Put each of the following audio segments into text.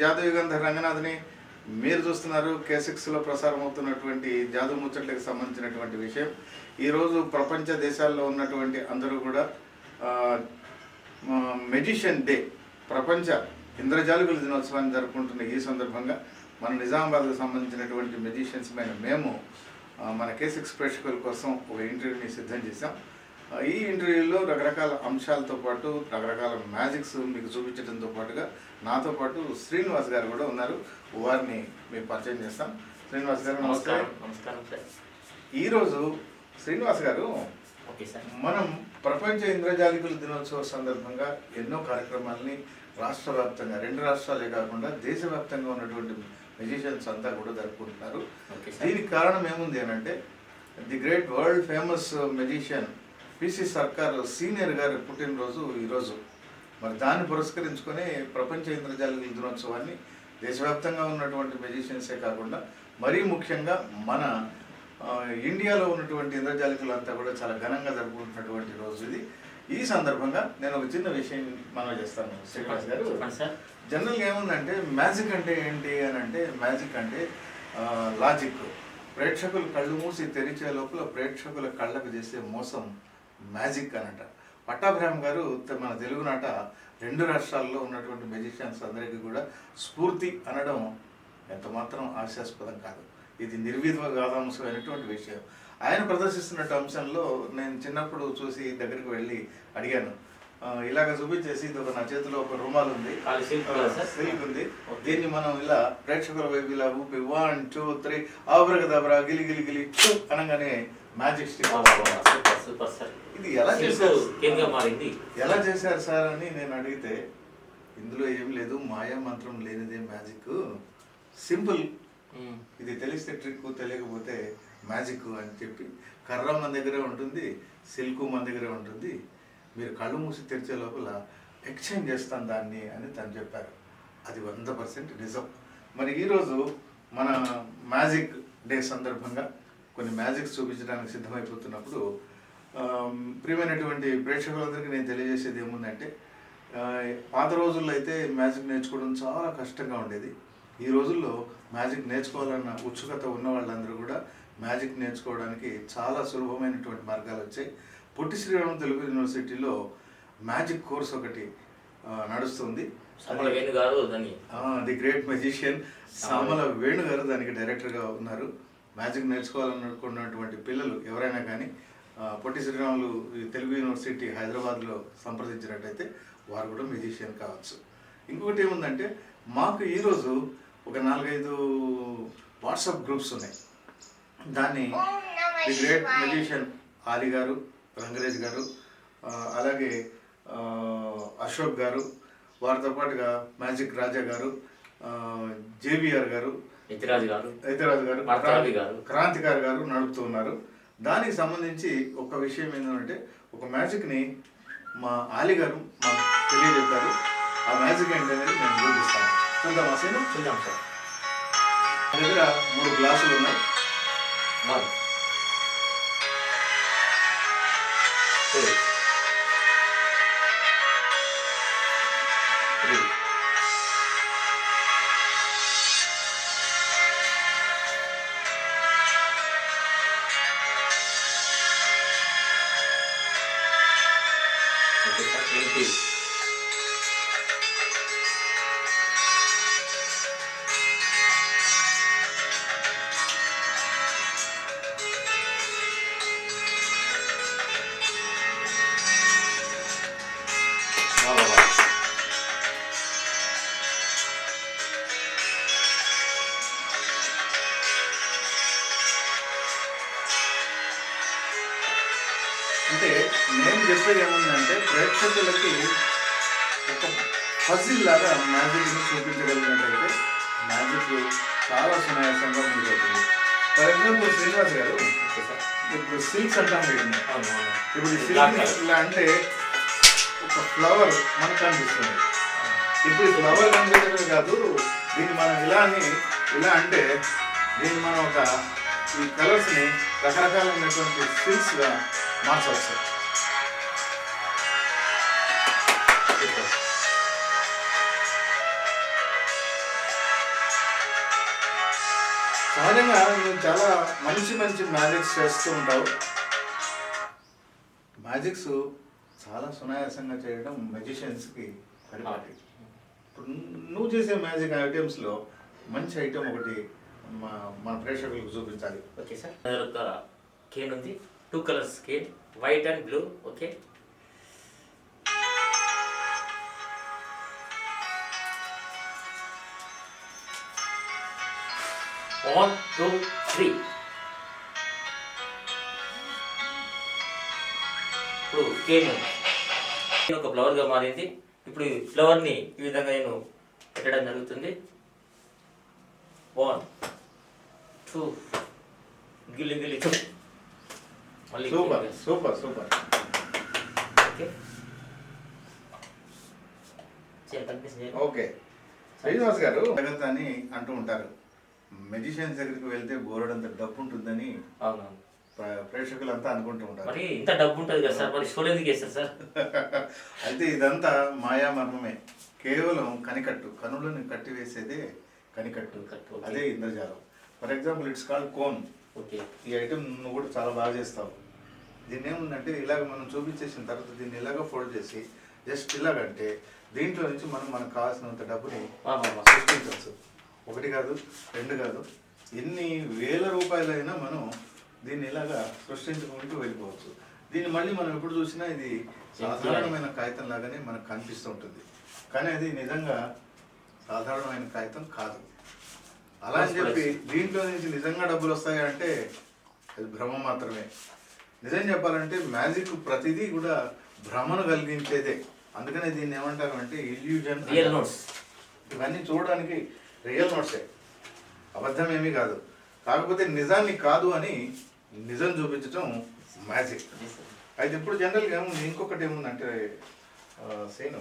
జాదు యుగంధర్ రంగనాథ్ని. మీరు చూస్తున్నారు K6లో ప్రసారం అవుతున్నటువంటి జాదు ముచ్చట్లకు సంబంధించినటువంటి విషయం. ఈరోజు ప్రపంచ దేశాల్లో ఉన్నటువంటి అందరూ కూడా మెజిషియన్ డే, ప్రపంచ ఇంద్రజాలికుల దినోత్సవాన్ని జరుపుకుంటున్న ఈ సందర్భంగా మన నిజామాబాద్కు సంబంధించినటువంటి మెజిషియన్స్ పైన మేము మన K6 ప్రేక్షకుల కోసం ఒక ఇంటర్వ్యూని సిద్ధం చేశాం. ఈ ఇంటర్వ్యూలో రకరకాల అంశాలతో పాటు రకరకాల మ్యాజిక్స్ మీకు చూపించడంతో పాటుగా నాతో పాటు శ్రీనివాస్ గారు కూడా ఉన్నారు. వారిని మీకు పరిచయం చేస్తాం. శ్రీనివాస్ గారు నమస్కారం. నమస్కారం సార్. ఈరోజు శ్రీనివాస్ గారు, ఓకే సార్, మనం ప్రపంచ ఇంద్రజాలికుల దినోత్సవ సందర్భంగా ఎన్నో కార్యక్రమాలని రాష్ట్ర వ్యాప్తంగా, 2 రాష్ట్రాలే కాకుండా దేశవ్యాప్తంగా ఉన్నటువంటి మెజిషియన్స్ అంతా కూడా జరుపుకుంటున్నారు. దీనికి కారణం ఏముంది అని అంటే, the great world famous magician PC సర్కార్ సీనియర్ గారి పుట్టినరోజు ఈరోజు. మరి దాన్ని పురస్కరించుకొని ప్రపంచ ఇంద్రజాలికుల దినోత్సవాన్ని దేశవ్యాప్తంగా ఉన్నటువంటి మెజిషియన్సే కాకుండా మరీ ముఖ్యంగా మన ఇండియాలో ఉన్నటువంటి ఇంద్రజాలికులంతా కూడా చాలా ఘనంగా జరుపుకుంటున్నటువంటి రోజు ఇది. ఈ సందర్భంగా నేను ఒక చిన్న విషయం మనవి చేస్తాను శ్రీనివాస్ గారు. జనరల్గా ఏముందంటే, మ్యాజిక్ అంటే ఏంటి అని అంటే, మ్యాజిక్ అంటే లాజిక్. ప్రేక్షకులు కళ్ళు మూసి తెరిచే లోపల ప్రేక్షకుల కళ్ళకు చేసే మోసం మ్యాజిక్ అనట. పట్టాభిరామ్ గారు మన తెలుగునాట 2 రాష్ట్రాల్లో ఉన్నటువంటి మెజిషియన్స్ అందరికీ కూడా స్ఫూర్తి అనడం ఎంత మాత్రం హాస్యాస్పదం కాదు. ఇది నిర్వివాదాంశమైనటువంటి విషయం. ఆయన ప్రదర్శిస్తున్నట్టు అంశంలో నేను చిన్నప్పుడు చూసి దగ్గరికి వెళ్ళి అడిగాను. ఇలాగ చూపించేసి, ఇది నా చేతిలో ఒక రుమాల్ ఉంది, సిల్క్ ఉంది, దీన్ని మనం ఇలా ప్రేక్షకుల వైపు ఇలా ఊపి 1 2 3 ఆబ్రగదబ్రా గిలి గిలి గిలి అనగానే మ్యాజిక్ స్టిక్. ఇది ఎలా చేశారు సార్ అని నేను అడిగితే, ఇందులో ఏం లేదు, మాయా మంత్రం లేనిదే మ్యాజిక్, సింపుల్, ఇది తెలిస్తే ట్రిక్, తెలియకపోతే మ్యాజిక్ అని చెప్పి, కర్ర మన దగ్గరే ఉంటుంది, సిల్క్ మన దగ్గరే ఉంటుంది, మీరు కళ్ళు మూసి తెరిచే లోపల ఎక్స్చేంజ్ చేస్తాను దాన్ని అని తను చెప్పారు. అది 100% నిజం. మరి ఈరోజు మన మ్యాజిక్ డే సందర్భంగా కొన్ని మ్యాజిక్స్ చూపించడానికి సిద్ధమైపోతున్నప్పుడు ప్రియమైనటువంటి ప్రేక్షకులందరికీ నేను తెలియజేసేది ఏముందంటే, పాత రోజుల్లో అయితే మ్యాజిక్ నేర్చుకోవడం చాలా కష్టంగా ఉండేది. ఈ రోజుల్లో మ్యాజిక్ నేర్చుకోవాలన్న ఉత్సుకత ఉన్న వాళ్ళందరూ కూడా మ్యాజిక్ నేర్చుకోవడానికి చాలా సులభమైనటువంటి మార్గాలు వచ్చాయి. పొట్టి శ్రీరామ్ తెలుగు యూనివర్సిటీలో మ్యాజిక్ కోర్స్ ఒకటి నడుస్తుంది. The great magician Samala Venu గారు దానికి డైరెక్టర్గా ఉన్నారు. మ్యాజిక్ నేర్చుకోవాలనుకున్నటువంటి పిల్లలు ఎవరైనా కానీ పొట్టి శ్రీరాములు తెలుగు యూనివర్సిటీ హైదరాబాద్లో సంప్రదించినట్టయితే వారు కూడా మెజిషియన్ కావచ్చు. ఇంకొకటి ఏముందంటే, మాకు ఈరోజు ఒక 4-5 వాట్సాప్ గ్రూప్స్ ఉన్నాయి. దాన్ని ది గ్రేట్ మెజిషియన్ ఆలి గారు, రంగరేజ్ గారు, అలాగే అశోక్ గారు, వారితో పాటుగా మ్యాజిక్ రాజా గారు, JBR గారు, యతిరాజు గారు, క్రాంతికారి గారు నడుపుతూ ఉన్నారు. దానికి సంబంధించి ఒక విషయం ఏంటంటే, ఒక మ్యాజిక్ని మా ఆలి గారు మాకు తెలియజెప్పారు. ఆ మ్యాజిక్ ఏంటనేది నేను చూపిస్తాను. చూద్దాం ఆ సీను. చూద్దాం సార్. నా దగ్గర 3 గ్లాసులు ఉన్నాయి. అంటే నేను చెప్పేది ఏముందంటే, ప్రేక్షకులకి ఒక పజిల్ లాగా మ్యాజిక్ని చూపించగలిగినట్టయితే మ్యాజిక్ చాలా సునాయాసంగా ముందుకెళ్తుంది. ఫర్ ఎగ్జాంపుల్ శ్రీనివాస్ గారు, ఇప్పుడు సిల్క్స్ అంటాం వీటిని. ఇప్పుడు సిల్క్ ఇలా అంటే ఒక ఫ్లవర్ మనకు కనిపిస్తుంది. ఇప్పుడు ఈ ఫ్లవర్ కనిపించడమే కాదు, దీన్ని మనం ఇలా అంటే దీన్ని మనం ఈ కలర్స్ని రకరకాలైనటువంటి సిల్క్స్గా మార్చవచ్చు. సహజంగా నువ్వు చాలా మంచి మంచి మ్యాజిక్స్ చేస్తూ ఉంటావు. మ్యాజిక్స్ చాలా సునాయాసంగా చేయడం మెజిషియన్స్కి పరిపాటి. ఇప్పుడు నువ్వు చేసే మ్యాజిక్ ఐటమ్స్లో మంచి ఐటమ్ ఒకటి మన ప్రేక్షకులకు చూపించాలి. ఓకే సార్, ఒక కేన్ ఉంది, 2 colours cane, white and blue. Okay, One, two, three. ఇప్పుడు కేన్ ఒక ఫ్లవర్గా మారింది. ఇప్పుడు ఈ ఫ్లవర్ని ఈ విధంగా నేను పెట్టడం జరుగుతుంది. 1, 2, గిల్లి గిల్లి 2. మళ్ళీ సూపర్ సూపర్ సూపర్. ఓకే, కనిపిస్తుంది. ఓకే, శ్రీనివాస్ గారు జగత్ అని అంటూ ఉంటారు, మెజిషియన్స్ దగ్గరికి వెళ్తే బోరడంత డబ్బు ఉంటుందని అవునవును ప్రేక్షకులంతా అనుకుంటూ ఉంటారు. మరి ఇంత డబ్బు ఉంటుంది కదా సార్, మరి షోలు ఎందుకు చేస్తారు సార్? అయితే ఇదంతా మాయామర్మమే, కేవలం కనికట్టు, కనులను కట్టివేసేదే కనికట్టు, అదే ఇంద్రజాలం. For example it's called cone. Okay, ఈ ఐటమ్ నువ్వు కూడా చాలా బాగా చేస్తావు. దీన్ని ఏముందంటే ఇలాగ మనం చూపించేసిన తర్వాత దీన్ని ఇలాగ ఫోల్డ్ చేసి జస్ట్ ఇలాగంటే దీంట్లో నుంచి మనం మనకు కావాల్సినంత డబ్బుని సృష్టించవచ్చు. 1 కాదు 2 కాదు, ఎన్ని వేల రూపాయలైనా మనం దీన్ని ఇలాగా సృష్టించుకుంటూ వెళ్ళిపోవచ్చు. దీన్ని మళ్ళీ మనం ఎప్పుడు చూసినా ఇది సాధారణమైన కాగితం లాగానే మనకు కనిపిస్తూ ఉంటుంది, కానీ అది నిజంగా సాధారణమైన కాగితం కాదు. అలా అని చెప్పి దీంట్లో నుంచి నిజంగా డబ్బులు వస్తాయి అంటే అది భ్రమ మాత్రమే. నిజం చెప్పాలంటే మ్యాజిక్ ప్రతిదీ కూడా భ్రమను కలిగించేదే. అందుకనే దీన్ని ఏమంటారు అంటే ఇల్యూజన్. రియల్ నోట్స్ ఇవన్నీ చూడడానికి రియల్ నోట్సే, అబద్ధం ఏమీ కాదు. కాకపోతే నిజాన్ని కాదు అని నిజం చూపించడం మ్యాజిక్. అయితే ఇప్పుడు జనరల్గా ఏముంది, ఇంకొకటి ఏముందంటే సేను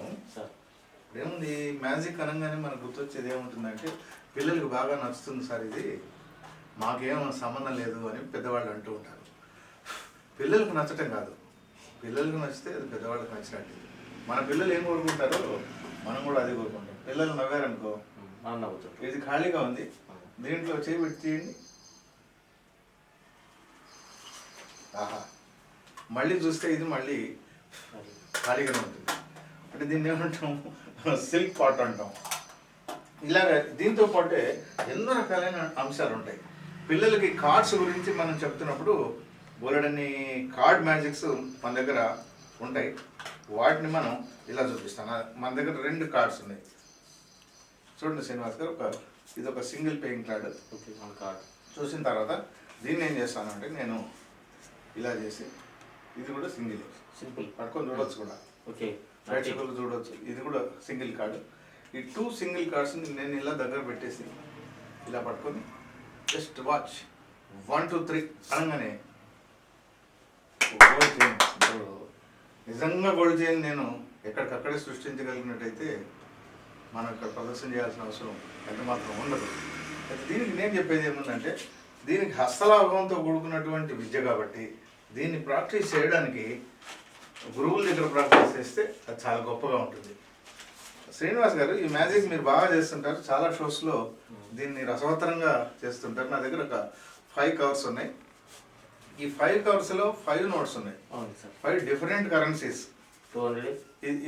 ఏముంది, మ్యాజిక్ అనగానే మనకు గుర్తొచ్చేది ఏముంటుందంటే పిల్లలకు బాగా నచ్చుతుంది సార్ ఇది, మాకేం సంబంధం లేదు అని పెద్దవాళ్ళు అంటూ ఉంటారు. పిల్లలకు నచ్చటం కాదు, పిల్లలకు నచ్చితే అది పెద్దవాళ్ళకి నచ్చినట్టు. మన పిల్లలు ఏం కోరుకుంటారో మనం కూడా అదే కోరుకుంటాం. పిల్లలు నవ్వారనుకో మనం నవ్వుతాం. ఇది ఖాళీగా ఉంది, దీంట్లో చేపెట్టి తీయండి, ఆహా, మళ్ళీ చూస్తే ఇది మళ్ళీ ఖాళీగానే ఉంటుంది. అంటే దీన్ని ఏమంటాం, సిల్క్ పాట్ అంటాం. ఇలాగ దీంతో పాటే ఎన్నో రకాలైన అంశాలు ఉంటాయి. పిల్లలకి కార్డ్స్ గురించి మనం చెప్తున్నప్పుడు బోలెడన్ని కార్డ్ మ్యాజిక్స్ మన దగ్గర ఉంటాయి. వాటిని మనం ఇలా చూపిస్తాను. మన దగ్గర 2 కార్డ్స్ ఉన్నాయి. చూడండి శ్రీనివాస్ గారు, ఇది ఒక సింగిల్ పేయింగ్ కార్డ్. చూసిన తర్వాత దీన్ని ఏం చేస్తాను అంటే నేను ఇలా చేసి, ఇది కూడా సింపుల్ పట్టుకొని చూడవచ్చు కూడా, ఓకే, ప్రేక్షకులు చూడవచ్చు. ఇది కూడా సింగిల్ కార్డు. ఈ 2 సింగిల్ కార్డ్స్ని నేను ఇలా దగ్గర పెట్టేసి ఇలా పట్టుకొని జస్ట్ వాచ్ 1, 2, 3 అనగానే గోల్డ్ చైన్, నిజంగా గోల్డ్ చైన్ నేను ఎక్కడికక్కడే సృష్టించగలిగినట్టయితే మనం ఇక్కడ ప్రదర్శన చేయాల్సిన అవసరం ఎంత మాత్రం ఉండదు. అయితే దీనికి నేను చెప్పేది ఏముందంటే, దీనికి హస్తలాభంతో కూడుకున్నటువంటి విద్య కాబట్టి దీన్ని ప్రాక్టీస్ చేయడానికి గురువుల దగ్గర ప్రాక్టీస్ చేస్తే అది చాలా గొప్పగా ఉంటుంది. శ్రీనివాస్ గారు, ఈ మ్యాజిక్ మీరు బాగా చేస్తుంటారు, చాలా షోస్లో దీన్ని రసవత్తరంగా చేస్తుంటారు. నా దగ్గర ఒక 5 కవర్స్ ఉన్నాయి. ఈ 5 కవర్స్లో 5 నోట్స్ ఉన్నాయి, 5 డిఫరెంట్ కరెన్సీస్. 200.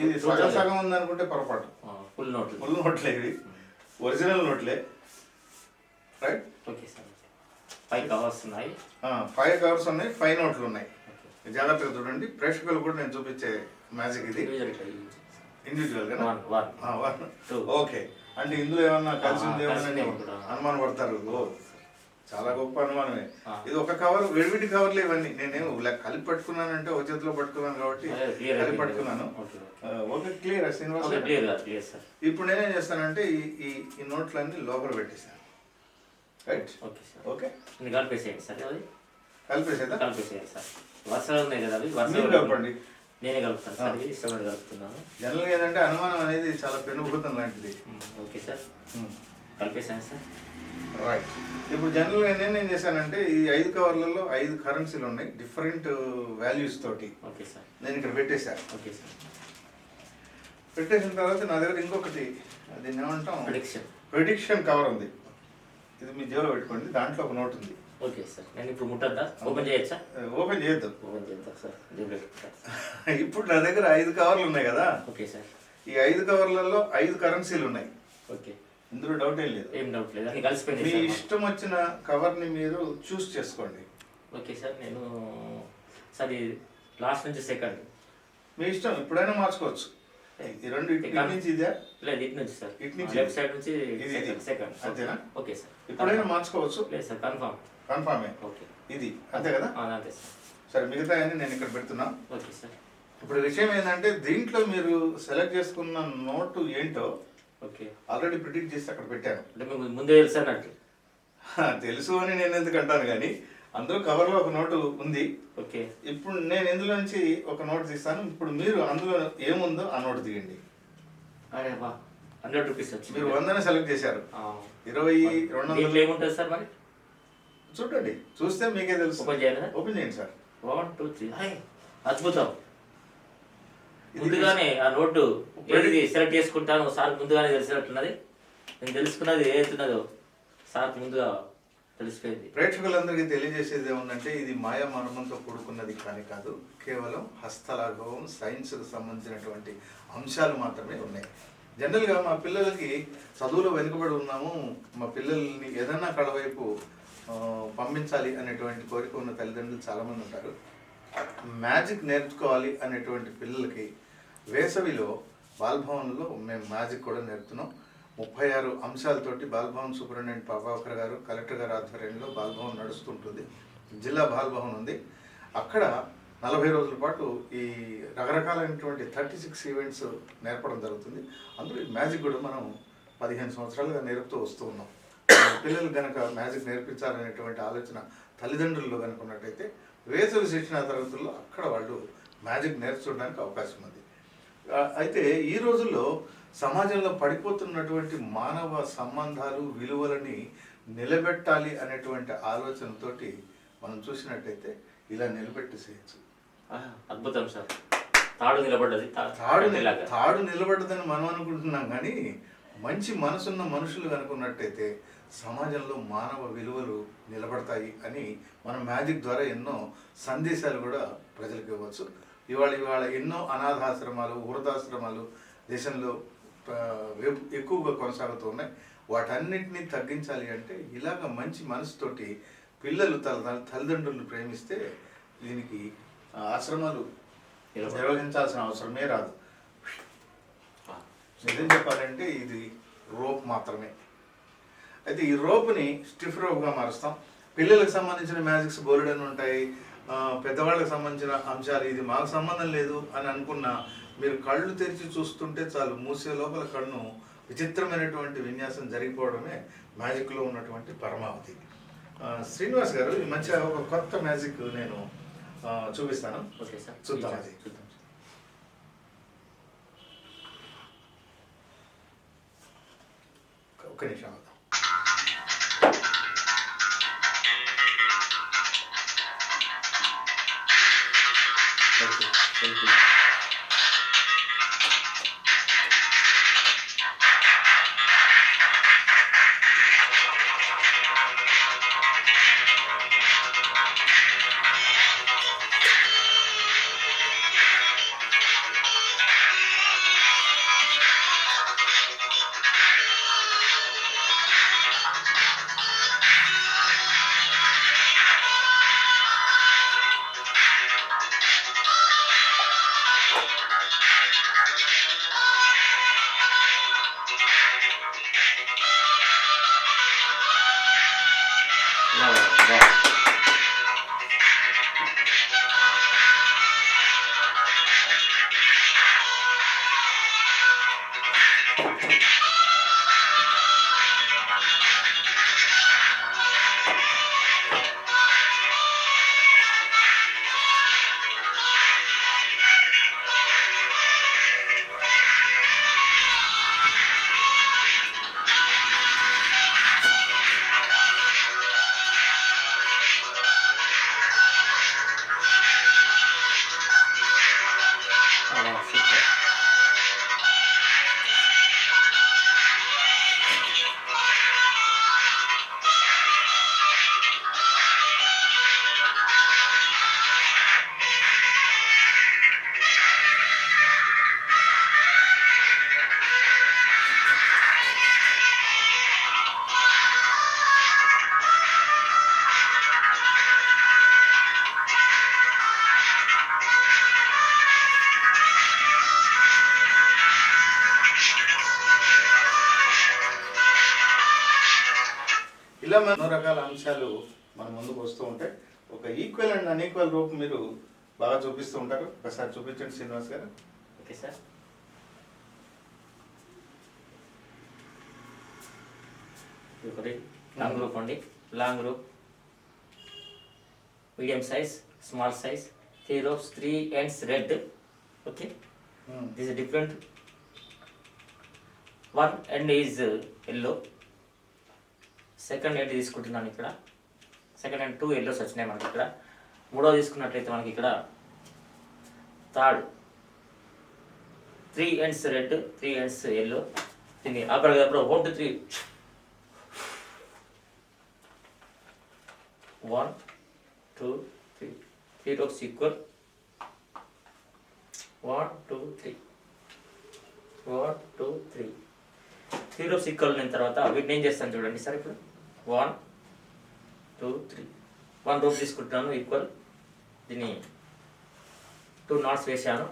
ఇది సగం ఉందనుకుంటే పొరపాటు, ఫుల్ నోట్లే, ఇవి ఒరిజినల్ నోట్లే, రైట్? ఓకే సార్, 5 కవర్స్ ఉన్నాయి. 5 కవర్స్ ఉన్నాయి, 5 నోట్లు ఉన్నాయి. జాగ్రత్తగా చూడండి, ప్రేక్షకులు కూడా నేను చూపించే మ్యాజిక్ ఇది ఇండివిజువల్ గా. ఓకే, అంటే ఇందులో ఏమన్నా కలిసి ఉంది ఏమన్నా అనుమానం పడతారు. చాలా గొప్ప అనుమానమే. ఇది ఒక కవర్, విడివిడి కవర్లు ఇవన్నీ. నేనేం కలిపి పట్టుకున్నానంటే ఒక చేతిలో పట్టుకున్నాను కాబట్టి కలిపి పట్టుకున్నాను. Okay, clear Srinivas. ఇప్పుడు నేనేం చేస్తానంటే ఈ నోట్లన్నీ లోపల పెట్టేసాను, రైట్? Okay, కలిపేసేయండి sir. అది కలిపేసేదా? కలిపేసేయండి సార్. వరుసలు ఉన్నాయి కదా, అవి వరుసలు కలపండి. నేనే కలుపుతాను సార్, ఇష్టపడి కలుపుతున్నాను. జనరల్గా ఏంటంటే అనుమానం అనేది చాలా పెనుభూతం లాంటిది. ఓకే సార్, కలిపేసాను సార్. రైట్. ఇప్పుడు జనరల్గా నేనేం చేశానంటే ఈ 5 కవర్లలో 5 కరెన్సీలు ఉన్నాయి, డిఫరెంట్ వాల్యూస్ తోటి. ఓకే సార్, నేను ఇక్కడ పెట్టేశాను. Okay sir. పెట్టేసిన తర్వాత నా దగ్గర ఇంకొకటి, దీన్ని ఏమంటాం, ప్రెడిక్షన్ కవర్ ఉంది. ఇది మీ జేబులో పెట్టుకోండి, దాంట్లో ఒక నోట్ ఉంది. Okay sir. నేను ఇప్పుడు ముట్టద్దా? ఓపెన్ చేయొచ్చా? ఓపెన్ చేయొద్దు. ఓపెన్ చేద్దాం సార్. జేబులో పెట్టుకుంటాను. ఇప్పుడు నా దగ్గర 5 కవర్లు ఉన్నాయి కదా. Okay sir. ఈ 5 కవర్లలో 5 కరెన్సీలు ఉన్నాయి. ఓకే. ఇందులో డౌట్ ఏం లేదు. ఏం డౌట్ లేదు, అన్ని కలిసిపోయింది. మీ ఇష్టం వచ్చిన కవర్ని మీరు చూస్ చేసుకోండి. Okay sir. నేను సార్ ఈ లాస్ట్ నుంచి సెకండ్. మీ ఇష్టం, ఇప్పుడైనా మార్చుకోవచ్చు. ఈ రెండు ఇటు నుంచి ఇదే లేదు, ఇటు నుంచి సార్. ఇటు నుంచి లెఫ్ట్ సైడ్ నుంచి ఇది సెకండ్. అంతేనా? Okay sir. ఇప్పుడైనా మార్చుకోవచ్చు. లేదు సార్, కన్ఫామ్. కన్ఫామే. ఓకే. ఇది అంతే కదా? అంతే సార్. సరే, మిగతా అన్ని నేను ఇక్కడ పెడుతున్నా. Okay sir. ఇప్పుడు విషయం ఏంటంటే దీంట్లో మీరు సెలెక్ట్ చేసుకున్న నోటు ఏంటో ఓకే ఆల్రెడీ ప్రిడిక్ట్ చేసి అక్కడ పెట్టాను. అంటే మీకు ముందే తెలుసు అన్నట్టు. తెలుసు అని నేను ఎందుకు అంటాను, కానీ అందులో కవర్లో ఒక నోటు ఉంది. ఓకే. ఇప్పుడు నేను ఇందులో నుంచి ఒక నోట్ తీస్తాను. ఇప్పుడు మీరు అందులో ఏముందో ఆ నోటు తీయండి. అరే బా, 100 రూపీస్ వచ్చింది. మీరు 100 సెలెక్ట్ చేశారు. 20, 200 ఏముంటుంది సార్ మరి? చూడండి, చూస్తే మీకే తెలుసు. ఓపెన్ చేయాలి. ఓపెన్ చేయండి సార్. 1 2 3. అద్భుతం. ముందుగానే ఆ నోటు ఏది సెలెక్ట్ చేసుకుంటాను సార్ ముందుగానే తెలిసినట్టున్నది. నేను తెలుసుకున్నది ఏదైతున్నదో సార్ ముందుగా తెలిసిపోయింది. ప్రేక్షకులందరికీ తెలియజేసేది ఏముందంటే ఇది మాయా మర్మంతో కూడుకున్నది కానీ కాదు, కేవలం హస్తలాఘవం, సైన్స్కు సంబంధించినటువంటి అంశాలు మాత్రమే ఉన్నాయి. జనరల్గా మా పిల్లలకి చదువులో వెనుకబడి ఉన్నాము, మా పిల్లల్ని ఏదన్నా కళ వైపు పంపించాలి అనేటువంటి కోరిక ఉన్న తల్లిదండ్రులు చాలామంది ఉంటారు. మ్యాజిక్ నేర్చుకోవాలి అనేటువంటి పిల్లలకి వేసవిలో బాలభవన్లో మేము మ్యాజిక్ కూడా నేర్పుతున్నాం. 36 అంశాలతోటి బాలభవన్ సూపరింటెండెంట్ ప్రభాకర్ గారు, కలెక్టర్ గారు ఆధ్వర్యంలో బాలభవన్ నడుస్తుంటుంది. జిల్లా బాలభవన్ ఉంది. అక్కడ 40 రోజుల పాటు ఈ రకరకాలైనటువంటి 36 ఈవెంట్స్ నేర్పడం జరుగుతుంది. అందులో ఈ మ్యాజిక్ కూడా మనం 15 సంవత్సరాలుగా నేర్పుతూ వస్తూ ఉన్నాం. పిల్లలు కనుక మ్యాజిక్ నేర్పించాలనేటువంటి ఆలోచన తల్లిదండ్రుల్లో కనుక ఉన్నట్టయితే వేసవి శిక్షణ తరగతుల్లో అక్కడ వాళ్ళు మ్యాజిక్ నేర్చుకోవడానికి అవకాశం ఉంది. అయితే ఈ రోజుల్లో సమాజంలో పడిపోతున్నటువంటి మానవ సంబంధాలు, విలువలని నిలబెట్టాలి అనేటువంటి ఆలోచనతోటి మనం చూసినట్టయితే ఇలా నిలబెట్టేసేయచ్చు. అద్భుతం సార్. తాడు నిలబడ్డది. తాడు నిలబడ్డదని మనం అనుకుంటున్నాం, కానీ మంచి మనసున్న మనుషులు కనుకున్నట్టయితే సమాజంలో మానవ విలువలు నిలబడతాయి అని మనం మ్యాజిక్ ద్వారా ఎన్నో సందేశాలు కూడా ప్రజలకు ఇవ్వచ్చు. ఇవాళ ఎన్నో అనాథాశ్రమాలు, వృద్ధాశ్రమాలు దేశంలో ఎక్కువగా కొనసాగుతూ ఉన్నాయి. వాటన్నిటినీ తగ్గించాలి అంటే ఇలాగ మంచి మనసుతోటి పిల్లలు తల్లిదండ్రులు ప్రేమిస్తే దీనికి ఆశ్రమాలు నిర్వహించాల్సిన అవసరమే రాదు. నిజం చెప్పాలంటే ఇది రోప్ మాత్రమే. అయితే ఈ రోప్ని స్టిఫ్ రోప్గా మారుస్తాం. పిల్లలకు సంబంధించిన మ్యాజిక్స్ బోలెడని ఉంటాయి, పెద్దవాళ్ళకి సంబంధించిన అంశాలు ఇది మాకు సంబంధం లేదు అని అనుకున్న మీరు కళ్ళు తెరిచి చూస్తుంటే చాలు, మూసే లోపల కన్ను విచిత్రమైనటువంటి విన్యాసం జరిగిపోవడమే మ్యాజిక్లో ఉన్నటువంటి పరమావధి. శ్రీనివాస్ గారు, ఈ మధ్య ఒక కొత్త మ్యాజిక్ నేను చూపిస్తాను. ఓకే సార్, చూద్దాం. అది ఒక్క నిమిషం అవుతాం. ఇలా ఎన్నో రకాల అంశాలు మన ముందుకు వస్తూ ఉంటాయి. ఒక ఈక్వల్ అండ్ అన్ఈక్వల్ రూప్ మీరు బాగా చూపిస్తూ ఉంటారు. ఒకసారి చూపించండి శ్రీనివాస్ గారు. Okay sir. ఒకటి లాంగ్ రూప్ అండి. Long rope, medium size, small size, 3 ropes, 3 ends red. Okay, this is different. One end is yellow. Second end తీసుకుంటున్నాను ఇక్కడ. సెకండ్ end 2 yellows వచ్చినాయి మనకి ఇక్కడ. మూడో తీసుకున్నట్లయితే మనకి ఇక్కడ third 3 ends red, 3 ends yellow. దీన్ని అప్పుడు 1 2 3 1 2 3 3 ropes equal. 1 2 3 1 2 3 3 ropes ఈక్వల్ అయిన తర్వాత వీటిని ఏం చేస్తాను చూడండి సార్. ఇప్పుడు 1 2 3 1 rope తీసుకుంటున్నాను ఈక్వల్. దీన్ని 2 knots వేసాను.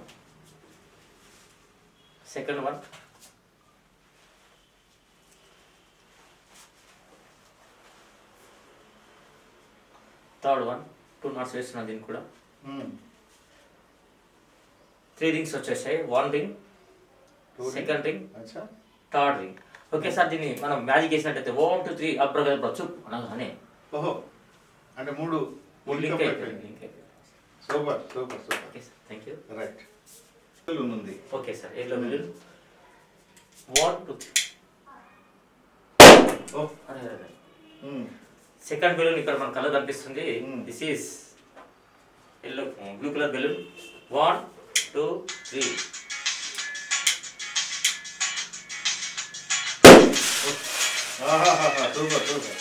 Second one third one 2 knots వేస్తున్నాను. దీన్ని కూడా 3 rings వచ్చేసాయి. 1 ring, second ring, third ring. Okay sir, దీన్ని మనం మ్యాజిక్ చేసినట్టయితే 1 2 3 అబ్రగదబ్రా చూప్ అనగానే ఓహో అంటే మూడు లింక్ అయిపోయింది. Super super super. Okay sir, thank you. Right ఉంది. ఓకే సార్, ఏలో మిడిల్ 1 2 3. ఓహ్ సెకండ్ బెలూన్ ఇక్కడ మన కలర్ కనిపిస్తుంది. This is yellow blue colour balloon. 1 2 3. Super super.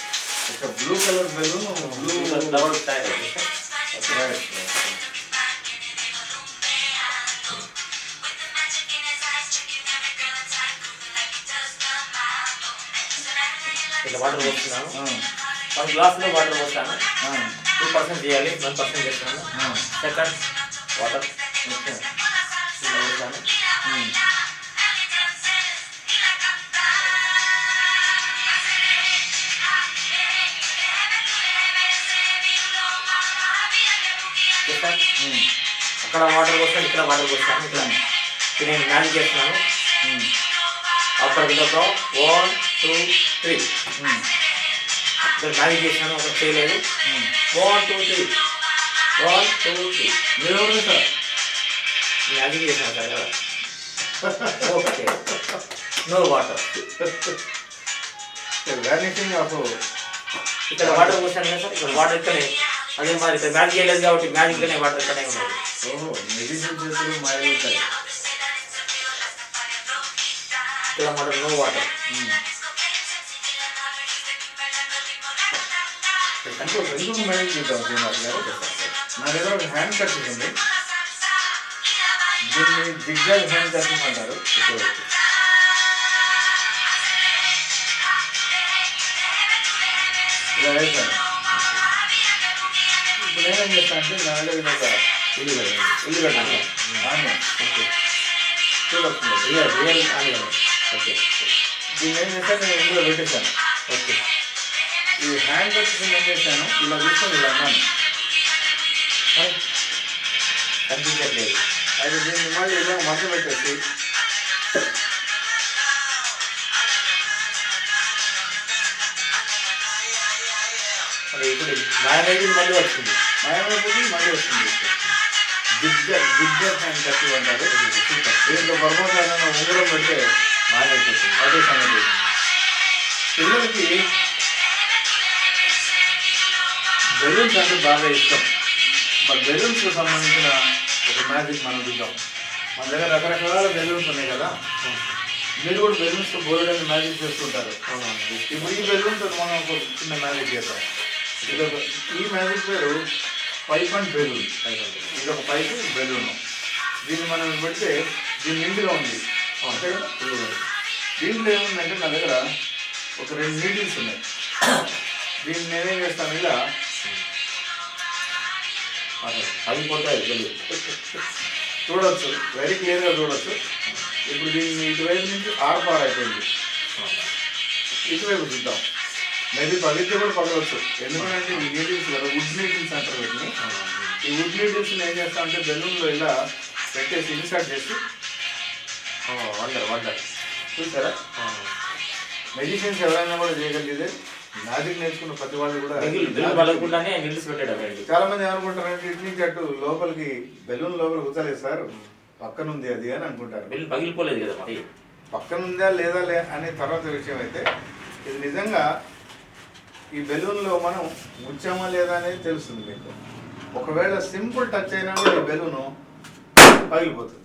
ఒక blue colour balloon, blue flower tyre. ఇట్లా వాటర్ పోస్తున్నాను. 1 గ్లాస్లో వాటర్ పోస్తాను. 2% చేయాలి, 1% చేస్తున్నాను. సెకండ్ వాటర్ పోస్తాను. అక్కడ వాటర్ పోస్తాను, ఇక్కడ వాటర్ పోస్తాను. ఇక్కడ నేను మ్యాజిక్ చేస్తున్నాను. అక్కడ 1 2 3 ఇక్కడ మ్యాజిక్ చేసినాను. అక్కడ చేయలేదు. 1 2 3 1 2 3 మీరు సార్ మ్యాజిక్ చేసినాను సార్ కదా. Okay, no water. Vanishing of ఇక్కడ వాటర్ పోసాను కదా సార్. ఇక్కడ వాటర్ ఇక్కడే. అదే మరి ఇక్కడ మ్యాజిక్ చేయలేదు కాబట్టి మ్యాజిక్గానే వాటర్ ఇక్కడే ఉన్నది. ఓహో, మెడిసిన్ చేతులు మాయవుతాయి. ఇక్కడ వాటర్, నో వాటర్. ఇంకొక మ్యాజిక్ చూద్దాం శ్రీనివాస్ గారు. నా దగ్గర ఒక హ్యాండ్ కర్చీఫ్ ఉంది. దీన్ని జిగ్జాగ్ హ్యాండ్ కర్చీఫ్ అంటారు. ఇలా వేసాను. ఇప్పుడు నేనేం చేస్తాను అంటే నా దగ్గర ఒక ఉల్లిగడ్డ ఆనియన్ చూడొస్తుంది. Real onion. ఓకే, దీన్ని ఏం చేస్తాను, నేను ఇందులో పెట్టేశాను. ఓకే, ఈ హ్యాండ్ కర్చీఫ్ ఏం చేశాను, ఇలా తీసుకొని ఇలా అన్నాను. కనిపించట్లేదు. అయితే దీన్ని మళ్ళీ ఇలా మధ్య పెట్టేసి మరి ఇప్పుడు మాయమైంది మళ్ళీ వచ్చింది. మాయమైపోతుంది, మళ్ళీ వస్తుంది. జిగ్జాగ్ హ్యాండ్ కర్చీఫ్ అంటారు. దీంట్లో పర్వతాలను ఉంగరం పెడితే మాయమైపోతుంది. అదే సంగతి. పిల్లలకి బెలూన్స్ అంటే బాగా ఇష్టం. మరి బెలూన్స్కి సంబంధించిన ఒక మ్యాజిక్ మనం చూద్దాం. మన దగ్గర రకరకాల బెలూన్స్ ఉన్నాయి కదా. మీరు కూడా బెలూన్స్తో బోల్డెన్ మ్యాజిక్ చేస్తుంటారు. ఇప్పుడు ఈ బెలూన్స్ మనం ఒక చిన్న మ్యాజిక్ చేద్దాం. ఈ మ్యాజిక్ పేరు పైప్ అండ్ బెలూన్. ఇది ఒక పైపు బెలూన్. దీన్ని మనం పెడితే దీని నిండుగా ఉంది అంతే కదా. దీంట్లో ఏముందంటే నా దగ్గర ఒక 2 నీడిల్స్ ఉన్నాయి. దీన్ని నేనేం చేస్తాను, ఇలా అది పోతాయి బెలూన్. చూడవచ్చు, వెరీ క్లియర్గా చూడవచ్చు. ఇప్పుడు దీన్ని ఇటువైపు నుంచి ఆర్పార్ అయిపోయింది. ఇటువైపు చూద్దాం. మేబీ పగిలితే కూడా పగలవచ్చు. ఎందుకంటే ఈ నీడిల్స్ కదా, వుడ్ నీడిల్స్ అంటారు వీటిని. ఈ వుడ్ నీడిల్స్ని ఏం చేస్తా అంటే బెలూన్లో ఇలా పెట్టేసి ఇన్సర్ట్ చేసి వండర్ చూసారా, మెజిషియన్స్ ఎవరైనా కూడా చేయగలిగేదే. మ్యాజిక్ నేర్చుకున్న ప్రతి వాళ్ళు కూడా పగలకుండానే నిలిచి పెట్టాడు. చాలా మంది ఏమనుకుంటారంటే ఇటు నుంచి అటు లోపలికి బెలూన్ లోపలికి ఉతలేదు సార్, పక్కన ఉంది అది అని అనుకుంటారు. పగిలిపోలేదు కదా మరి, పక్కన ఉందా లేదా అనే తర్వాత విషయం అయితే ఇది నిజంగా ఈ బెలూన్లో మనం ముచ్చామా లేదా అనేది తెలుస్తుంది మీకు. ఒకవేళ సింపుల్ టచ్ అయినా కూడా ఈ బెలూను పగిలిపోతుంది.